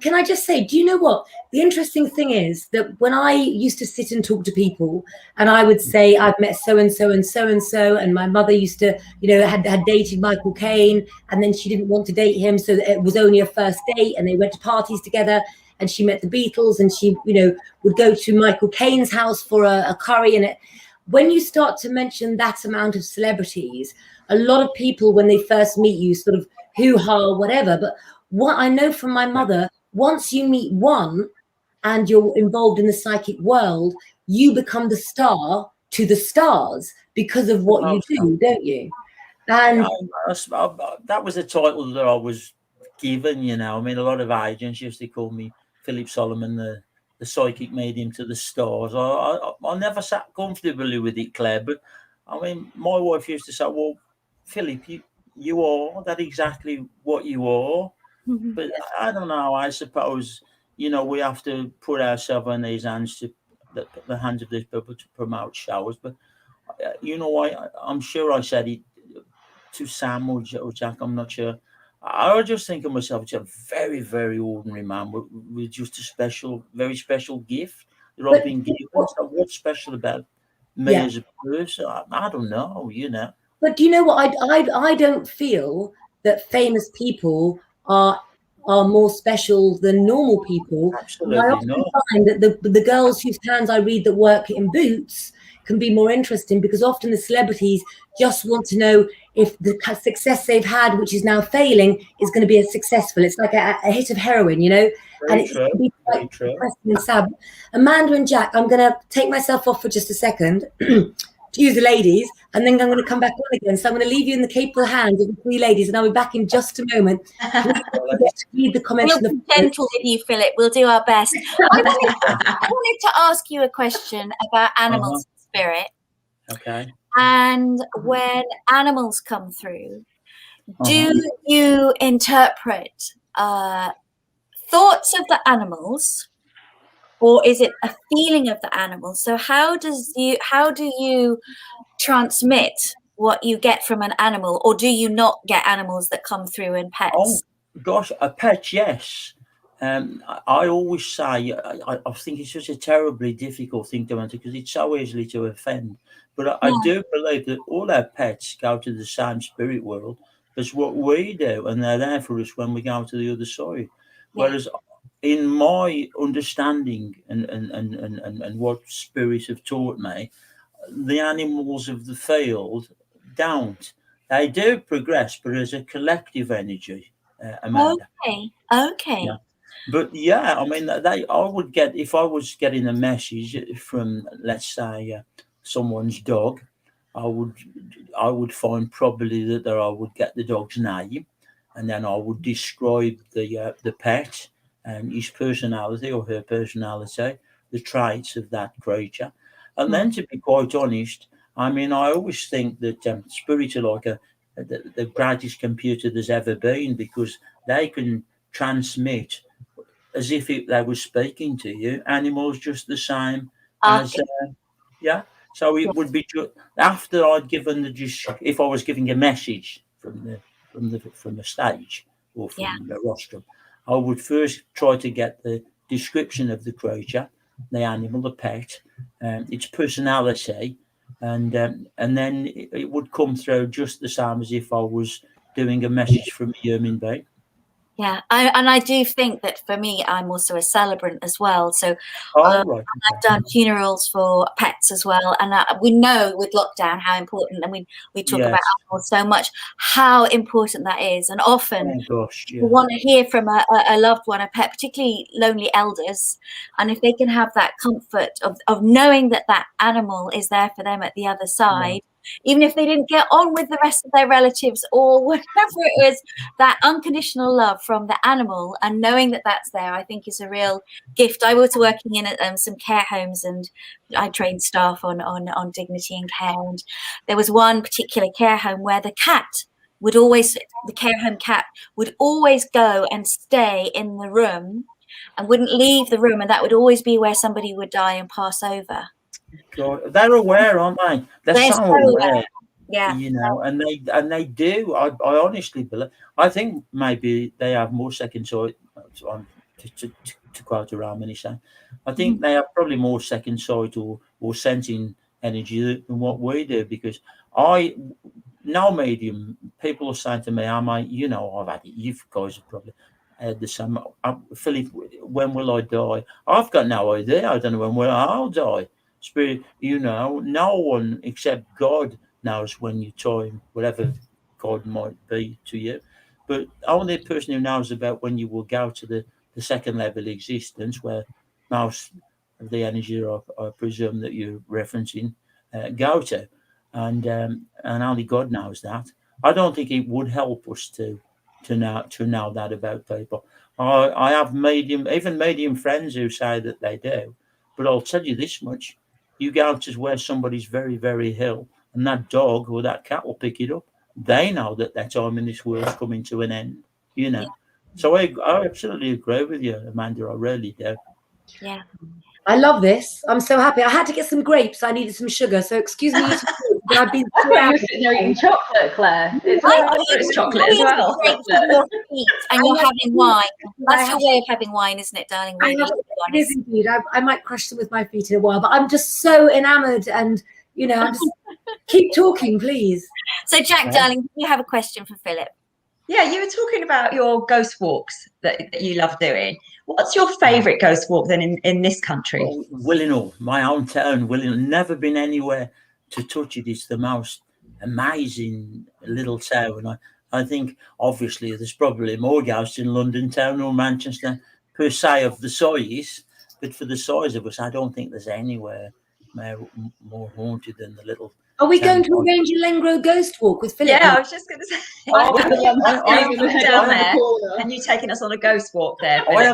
Can I just say, do you know what? The interesting thing is that when I used to sit and talk to people, and I would say, I've met so-and-so and so-and-so, and my mother used to, had dated Michael Caine, and then she didn't want to date him, so it was only a first date, and they went to parties together, and she met the Beatles, and she, would go to Michael Caine's house for a curry, and when you start to mention that amount of celebrities, a lot of people, when they first meet you, sort of hoo-ha, whatever. But what I know from my mother, once you meet one and you're involved in the psychic world, you become the star to the stars because of what you do, don't you? And that was the title that I was given, I mean, a lot of agents used to call me Philip Solomon, the psychic medium to the stars. I never sat comfortably with it, Claire, but I mean, my wife used to say, well, Philip, you are that exactly what you are. But I don't know, I suppose, we have to put ourselves in these hands, the hands of these people, to promote shows. But I'm sure I said it to Sam or Jack, I'm not sure. I just think of myself as a very, very ordinary man with just a very special gift that I've been given. So what's special about me as a person? I don't know, But do you know what? I don't feel that famous people are more special than normal people. Absolutely I often find that the girls whose hands I read that work in Boots can be more interesting, because often the celebrities just want to know if the success they've had, which is now failing, is going to be as successful. It's like a hit of heroin, and it's going to be quite depressing and sad. Amanda and Jack, I'm going to take myself off for just a second to use the ladies, and then I'm going to come back on again. So I'm going to leave you in the capable hands of the three ladies, and I'll be back in just a moment. Read the comments. We'll be gentle with you, Philip. We'll do our best. I wanted to ask you a question about animals' spirit. Okay. And when animals come through, do you interpret thoughts of the animals, or is it a feeling of the animals? So how do you transmit what you get from an animal, or do you not get animals that come through in pets? Oh gosh, a pet, yes. I always say I think it's just a terribly difficult thing to answer, because it's so easily to offend. But I do believe that all our pets go to the same spirit world as what we do, and they're there for us when we go to the other side. Whereas in my understanding and what spirits have taught me, the animals of the field don't. They do progress, but as a collective energy, Amanda. Okay. Yeah. But I mean, I would get, if I was getting a message from, let's say, someone's dog, I would find probably that I would get the dog's name, and then I would describe the pet and his personality or her personality, the traits of that creature. And then, to be quite honest, I mean, I always think that spirits are like the greatest computer there's ever been, because they can transmit as if they were speaking to you. Animals just the same as So it would be after I'd given if I was giving a message from the stage or from the rostrum, I would first try to get the description of the creature, the animal, the pet, its personality, and then it would come through just the same as if I was doing a message from a human being. Yeah, I do think that for me, I'm also a celebrant as well. So Right. I've done funerals for pets as well, and we know with lockdown how important. I mean, we talk about animals so much, how important that is, and often you want to hear from a loved one, a pet, particularly lonely elders, and if they can have that comfort of knowing that that animal is there for them at the other side. Even if they didn't get on with the rest of their relatives or whatever it is, that unconditional love from the animal and knowing that that's there, I think is a real gift. I was working in some care homes, and I trained staff on dignity and care. And there was one particular care home where the care home cat would always go and stay in the room and wouldn't leave the room. And that would always be where somebody would die and pass over. God, they're aware, aren't they? They're so aware. Yeah, you know, and they do. I honestly believe. I think maybe they have more second sight. To quote a Ramani saying, I think they have probably more second sight or sensing energy than what we do. Because no medium, people are saying to me, "Am I? You know, I've had it. You guys have probably had the same." Philip, when will I die? I've got no idea. I don't know when I'll die. Spirit, you know, no one except God knows when you time, whatever God might be to you. But only the person who knows about when you will go to the second level existence, where most of the energy I presume that you're referencing go to, and only God knows that. I don't think it would help us to know that about people. I have medium friends who say that they do, but I'll tell you this much: you go to where somebody's very, very ill, and that dog or that cat will pick it up. They know that their time in this world's coming to an end, you know. Yeah. So I absolutely agree with you, Amanda. I really do. Yeah. I love this. I'm so happy. I had to get some grapes. I needed some sugar. So excuse me, but I've been you're sitting there eating chocolate, Claire. It's chocolate as well. And you're having wine. That's your way of having wine, isn't it, darling? Really, it is indeed. I might crush them with my feet in a while, but I'm just so enamored, and you know, I'm just keep talking, please. So, Jack, darling, you have a question for Philip? Yeah, you were talking about your ghost walks that you love doing. What's your favourite ghost walk then in this country? Oh, Willenhall, my hometown, Willenhall. Never been anywhere to touch it. It's the most amazing little town. I think, obviously, there's probably more ghosts in London town or Manchester per se of the size, but for the size of us, I don't think there's anywhere more haunted than the little. Are we going to arrange a Lengro ghost walk with Philip? Yeah, I was just going to say. I'm down there, and you taking us on a ghost walk there. I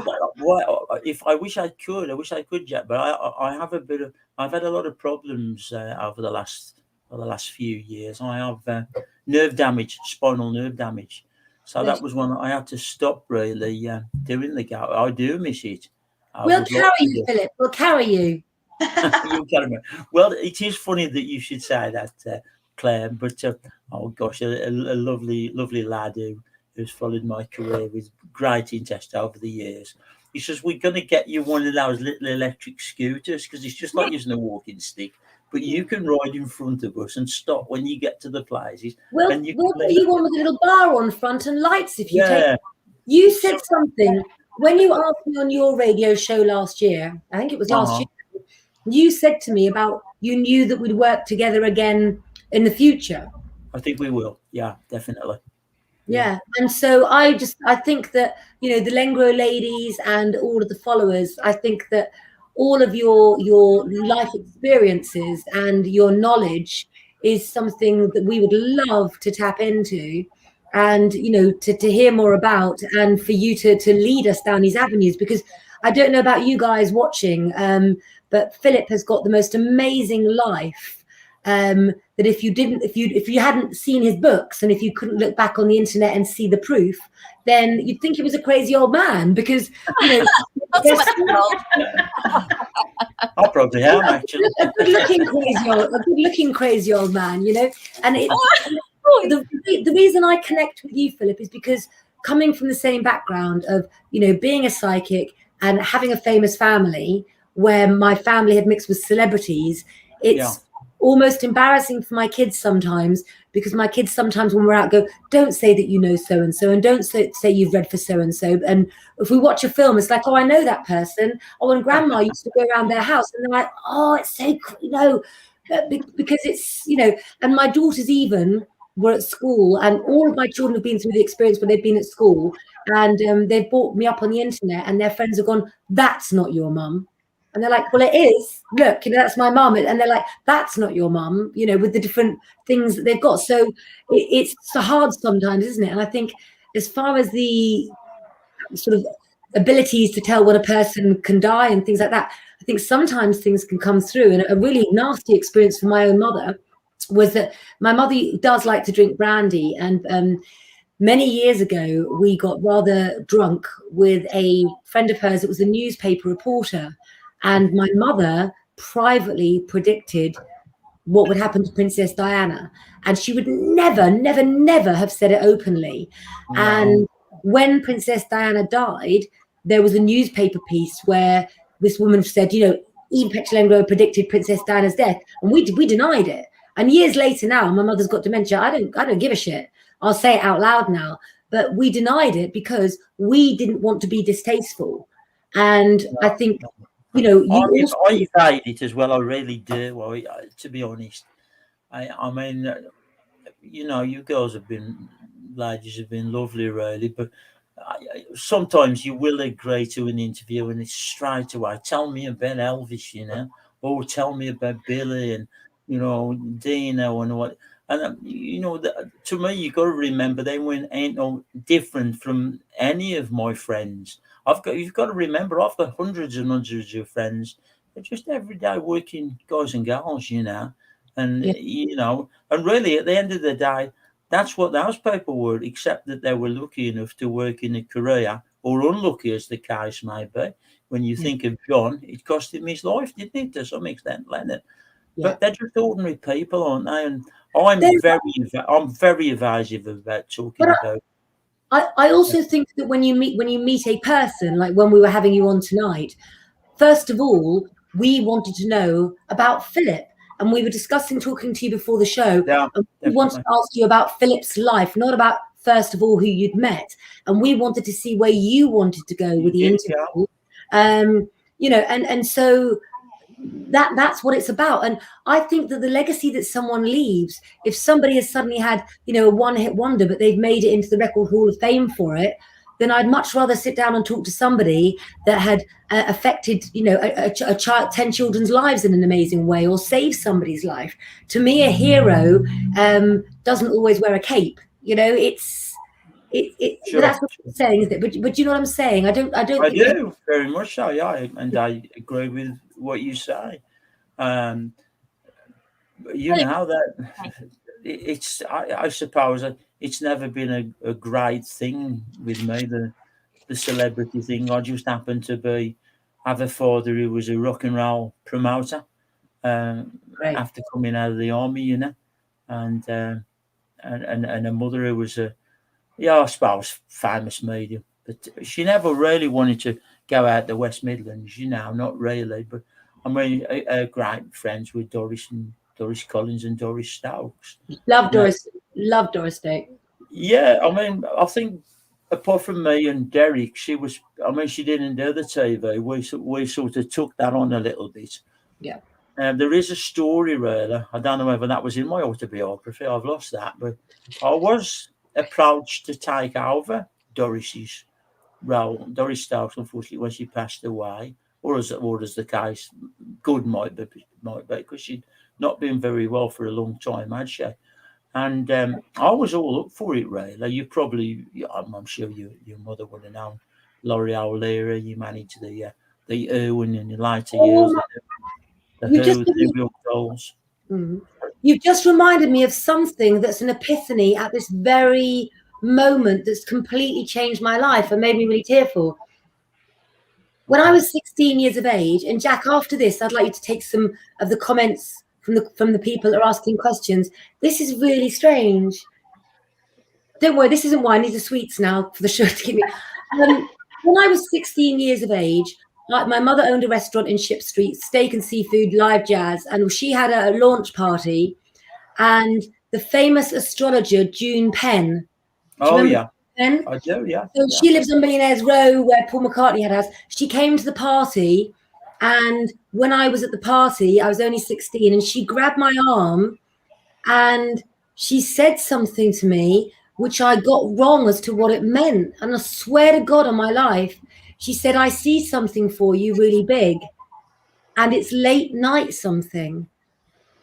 wish I could, Jack. But I've had a lot of problems over the last few years. I have nerve damage, spinal nerve damage. So that was one I had to stop really doing the go. I do miss it. We'll carry you, Philip. We'll carry you. Well, it is funny that you should say that, Claire. But oh gosh, a lovely lad who's followed my career with great interest over the years. He says, we're going to get you one of those little electric scooters because it's just like using a walking stick, but you can ride in front of us and stop when you get to the places. We'll put you one with a little bar on front and lights if you take. You said something when you asked me on your radio show last year. I think it was last year. You said to me about you knew that we'd work together again in the future. I think we will. Yeah, definitely. Yeah. And so I think that, you know, the Lengro ladies and all of the followers, I think that all of your life experiences and your knowledge is something that we would love to tap into and, you know, to hear more about, and for you to lead us down these avenues, because I don't know about you guys watching, but Philip has got the most amazing life. That if you hadn't seen his books, and if you couldn't look back on the internet and see the proof, then you'd think he was a crazy old man, because you know I probably am actually a good-looking crazy old man, you know. And the reason I connect with you, Philip, is because coming from the same background of, you know, being a psychic and having a famous family where my family had mixed with celebrities, it's almost embarrassing for my kids sometimes because my kids sometimes when we're out go, don't say that you know so-and-so, and don't say you've read for so-and-so. And if we watch a film, it's like, oh, I know that person. Oh, and grandma used to go around their house, and they're like, oh, it's so cool, you know, because it's, you know, and my daughters even were at school, and all of my children have been through the experience where they've been at school, and they've brought me up on the internet, and their friends have gone, that's not your mum. And they're like, well, it is. Look, you know, that's my mum. And they're like, that's not your mum, you know, with the different things that they've got. So it's so hard sometimes, isn't it? And I think as far as the sort of abilities to tell when a person can die and things like that, I think sometimes things can come through. And a really nasty experience for my own mother was that my mother does like to drink brandy. And many years ago, we got rather drunk with a friend of hers that was a newspaper reporter. And my mother privately predicted what would happen to Princess Diana. And she would never, never, never have said it openly. No. And when Princess Diana died, there was a newspaper piece where this woman said, you know, Ian Lengro predicted Princess Diana's death. And we denied it. And years later now, my mother's got dementia. I don't give a shit. I'll say it out loud now. But we denied it because we didn't want to be distasteful. And I think, you know, I evade it as well. I really do. Well, to be honest, I mean, you know, you girls ladies have been lovely, really. But sometimes you will agree to an interview, and it's straight away, tell me about Elvis, you know, or tell me about Billy and, you know, Dino and what. And you know, to me, you got to remember they ain't no different from any of my friends. You've got to remember, I've got hundreds and hundreds of friends. They're just everyday working guys and girls, you know, and you know, and really at the end of the day, that's what those people were, except that they were lucky enough to work in a career, or unlucky as the case may be. When you think of John, it cost him his life, didn't it, to some extent, Leonard? But they're just ordinary people, aren't they? And I'm very evasive about talking about. I also think that when you meet a person, like when we were having you on tonight, first of all, we wanted to know about Philip, and we were talking to you before the show. Yeah, and we wanted to ask you about Philip's life, not about first of all who you'd met, and we wanted to see where you wanted to go with the interview. Yeah. You know, and so that's what it's about. And I think that the legacy that someone leaves, if somebody has suddenly had, you know, a one-hit wonder, but they've made it into the Record Hall of Fame for it, then I'd much rather sit down and talk to somebody that had affected, you know, a child, 10 children's lives in an amazing way, or saved somebody's life. To me, a hero doesn't always wear a cape. You know, sure. That's what I'm saying, isn't it? But you know what I'm saying? I do very much so. Yeah, and I agree with what you say. You know that it's. I suppose it's never been a great thing with me. The celebrity thing. I just happened to have a father who was a rock and roll promoter after coming out of the army, you know, and a mother who was I suppose famous medium, but she never really wanted to go out the West Midlands, you know, not really. But I mean, great friends with Doris Collins and Doris Stokes. Love Doris Stokes. Yeah, I mean, I think apart from me and Derek, she didn't do the TV. We sort of took that on a little bit. Yeah. There is a story, really. I don't know whether that was in my autobiography. I've lost that, but I was approached to take over Doris's role. Doris Stokes, unfortunately, when she passed away, or as the case good might be, because she'd not been very well for a long time, had she? And I was all up for it, really. I'm sure your mother would have known Laurie O'Leary. You managed the Irwin in the later years. The real goals. You've just reminded me of something that's an epiphany at this very moment that's completely changed my life and made me really tearful. When I was 16 years of age, and Jack, after this, I'd like you to take some of the comments from the people that are asking questions. This is really strange. Don't worry, this isn't wine. These are sweets now for the show to give me. When I was 16 years of age, my mother owned a restaurant in Ship Street, steak and seafood, live jazz, and she had a launch party. And the famous astrologer June Penn. Oh yeah, Penn? I do. Yeah. So yeah. she lives on Millionaires Row, where Paul McCartney had a house. She came to the party, and when I was at the party, I was only 16, and she grabbed my arm, and she said something to me which I got wrong as to what it meant. And I swear to God on my life, she said, "I see something for you really big, and it's late night something."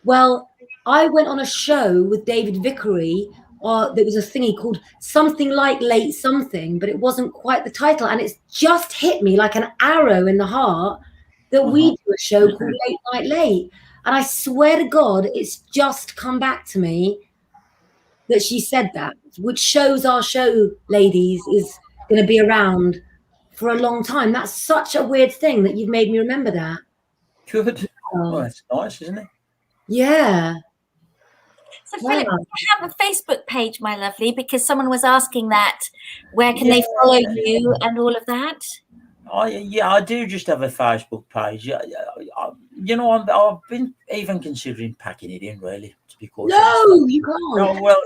Well, I went on a show with David Vickery, there was a thingy called Something Like Late Something, but it wasn't quite the title. And it's just hit me like an arrow in the heart that we do a show called Late Night Late. And I swear to God, it's just come back to me that she said that, which shows our show, ladies, is going to be around for a long time. That's such a weird thing that you've made me remember that. Good. Oh, that's nice, isn't it? Yeah. So, Philip, you have a Facebook page, my lovely, because someone was asking that. Where can they follow you and all of that? I do just have a Facebook page. I've been even considering packing it in, really, to be quite honest. No, you can't. No, well,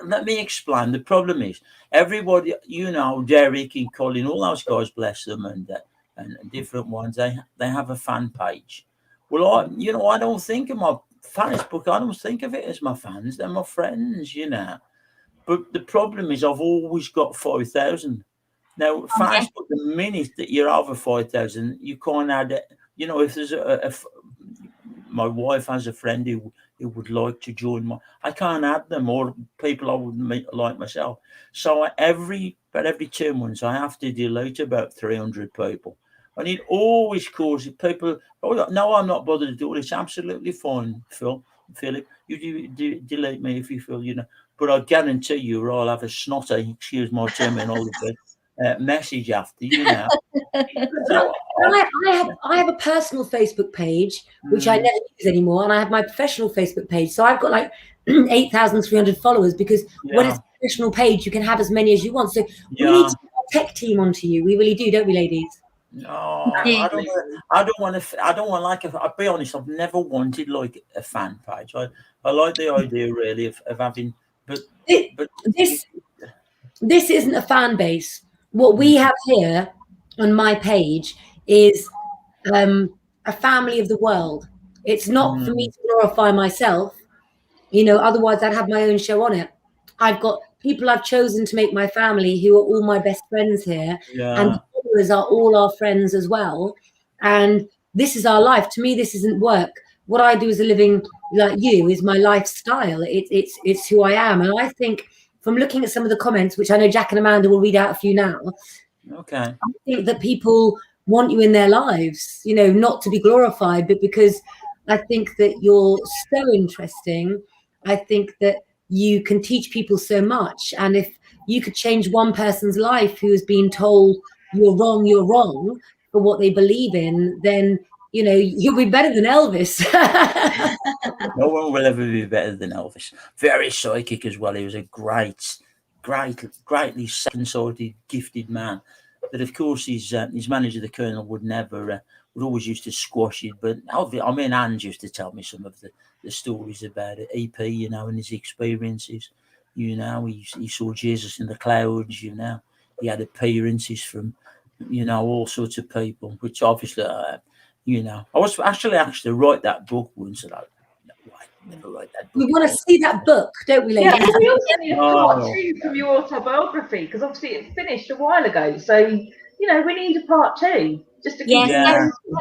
let me explain. The problem is everybody, Derek and Colin, all those guys, bless them, and different ones, they have a fan page. Well, I don't think of my Facebook, I don't think of it as my fans. They're my friends, But the problem is I've always got 5,000. Now, Facebook, the minute that you're over 5,000, you can't add it. If there's my wife has a friend who would like to join I can't add them, or people I wouldn't meet like myself. So every 2 months, I have to delete about 300 people. And it always causes people, no, I'm not bothered to do it. It's absolutely fine, Philip. You delete me if you feel, But I guarantee you, I'll have a snotty, excuse my terminology, message after, So, I have a personal Facebook page, which I never use anymore, and I have my professional Facebook page. So I've got like 8,300 followers, because when it's a professional page, you can have as many as you want. So we need to get our tech team onto you. We really do, don't we, ladies? No, I don't want I'll be honest, I've never wanted like a fan page. I like the idea really of having, but this isn't a fan base. What we have here on my page is a family of the world. It's not for me to glorify myself, otherwise I'd have my own show on it. I've got people I've chosen to make my family who are all my best friends here. And followers are all our friends as well. And this is our life. To me, this isn't work. What I do as a living like you is my lifestyle. It's who I am. And I think from looking at some of the comments, which I know Jack and Amanda will read out a few now, I think that people want you in their lives, not to be glorified, but because I think that you're so interesting. I think that you can teach people so much. And if you could change one person's life who has been told you're wrong for what they believe in, then, you'll be better than Elvis. No one will ever be better than Elvis. Very psychic as well. He was a greatly second-sighted, gifted man. But of course, his manager, the Colonel, would always used to squash it. But Anne used to tell me some of the stories about it. EP, and his experiences. He saw Jesus in the clouds. He had appearances from, all sorts of people, which obviously, I was actually asked to write that book once, and I never write that book. We want to see that book, don't we, ladies? Yeah, we also need a part 2 from your autobiography, because obviously it finished a while ago. So, we need a part 2. Just to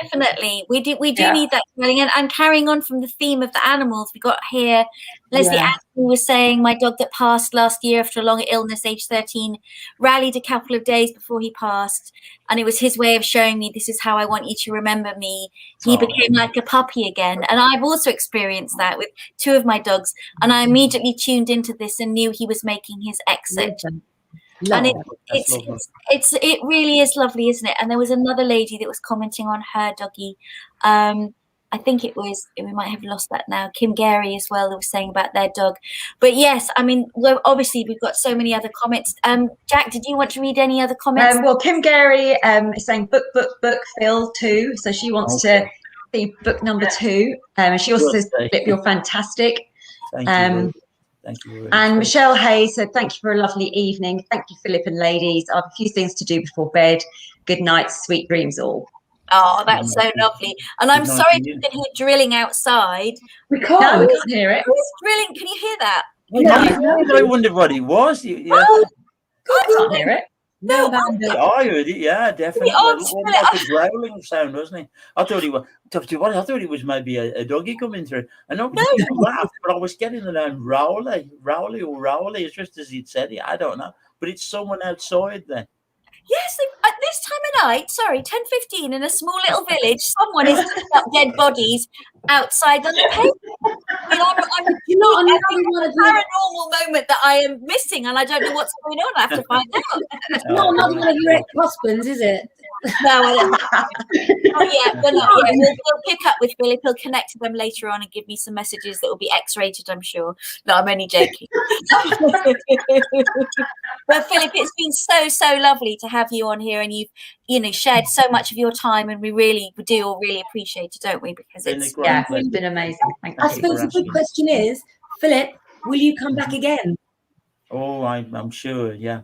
definitely. We do need that, and carrying on from the theme of the animals we got here. Leslie Ashley was saying, my dog that passed last year after a long illness, age 13, rallied a couple of days before he passed, and it was his way of showing me, this is how I want you to remember me. He became like a puppy again. And I've also experienced that with 2 of my dogs, and I immediately tuned into this and knew he was making his exit. And it really is lovely, isn't it? And there was another lady that was commenting on her doggy. I think we might have lost that now. Kim Gary as well, that was saying about their dog. But yes, obviously we've got so many other comments. Jack, did you want to read any other comments? Well, Kim Gary is saying book, Phil too. So she wants to see book number 2. She also says, Philip, you're fantastic. Thank you. Thank you very much. And Michelle Hayes said, thank you for a lovely evening. Thank you, Philip and ladies. I have a few things to do before bed. Good night, sweet dreams all. Oh, that's so lovely. And I'm sorry if you can hear drilling outside. We can't hear it. Who's drilling? Can you hear that? I wondered what it was. I can't hear it. No, I heard it. Yeah, definitely. Oh, Like a growling sound, wasn't it? I thought it was maybe a doggy coming through. I know it laughed, but I was getting the name Rowley. It's just as he'd said it. I don't know, but it's someone outside there. Yes, at this time of night, 10:15 in a small little village, someone is picking up dead bodies outside on the pavement. I mean, I'm a paranormal moment that I am missing, and I don't know what's going on. I have to find out. It's not one of your ex-husbands, is it? No, I don't. Not yet. We're not yet. We'll pick up with Philip. He'll connect to them later on and give me some messages that will be X-rated, I'm sure. No, I'm only joking. But Philip, it's been so lovely to have you on here, and you've shared so much of your time, and we do all really appreciate it, don't we? Because it's been amazing. Thank you. I suppose the good question is, Philip, will you come back again? Oh, I'm sure. Yeah.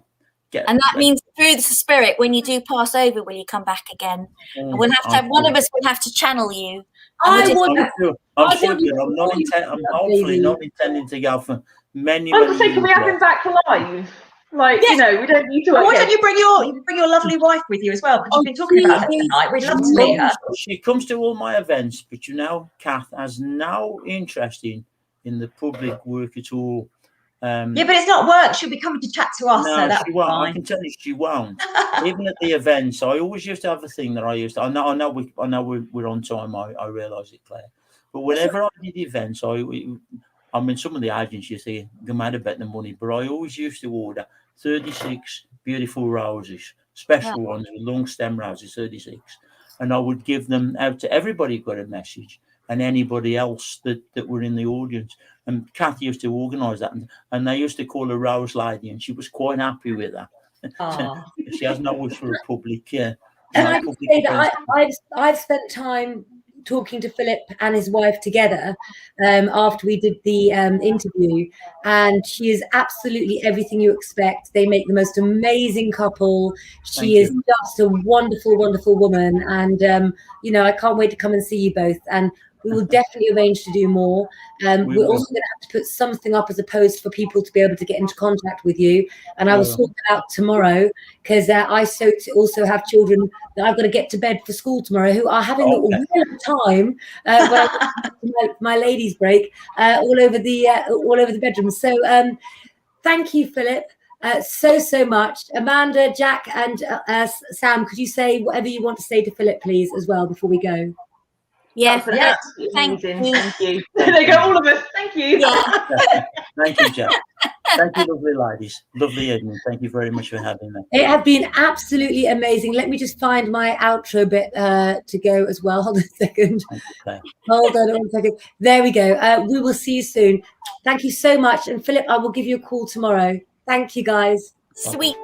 And that means through the spirit, when you do pass over, will you come back again? And we'll have to have one of us will have to channel you. I'm hopefully not intending to go for many. I was saying, can we have him back live? Like, we don't need to. Why don't you bring your lovely wife with you as well? Because you've been talking about her tonight. We'd love to meet her. She comes to all my events, but Kath has no interest in the public work at all. But it's not work. She'll be coming to chat to us. No, so that's she won't. fine. I can tell you she won't. Even at the events, I always used to have a thing that I used to. I know we're on time. I realise it, Claire. But whenever I did events, some of the agents used to they made a bet the money, but I always used to order 36 beautiful roses, special ones with long stem roses, 36, and I would give them out to everybody who got a message and anybody else that were in the audience. And Kathy used to organise that, and they used to call her Rose Lady, and she was quite happy with that. She has no wish for a public. And I can say that I've spent time talking to Philip and his wife together after we did the interview, and she is absolutely everything you expect. They make the most amazing couple. She is just a wonderful woman, and I can't wait to come and see you both, and we will definitely arrange to do more. We're also going to have to put something up as a post for people to be able to get into contact with you. And I will sort that out tomorrow, because I also have children that I've got to get to bed for school tomorrow who are having a real time when my ladies' break all over the bedroom. So thank you, Philip. So much. Amanda, Jack, and Sam, could you say whatever you want to say to Philip, please, as well, before we go? Yes, thank you. There go all of us. Thank you. Yeah. Thank you, Jack. Thank you, lovely ladies. Lovely evening. Thank you very much for having me. It has been absolutely amazing. Let me just find my outro bit to go as well. Hold on a second. Hold on 1 second. There we go. We will see you soon. Thank you so much. And Philip, I will give you a call tomorrow. Thank you, guys. Sweet.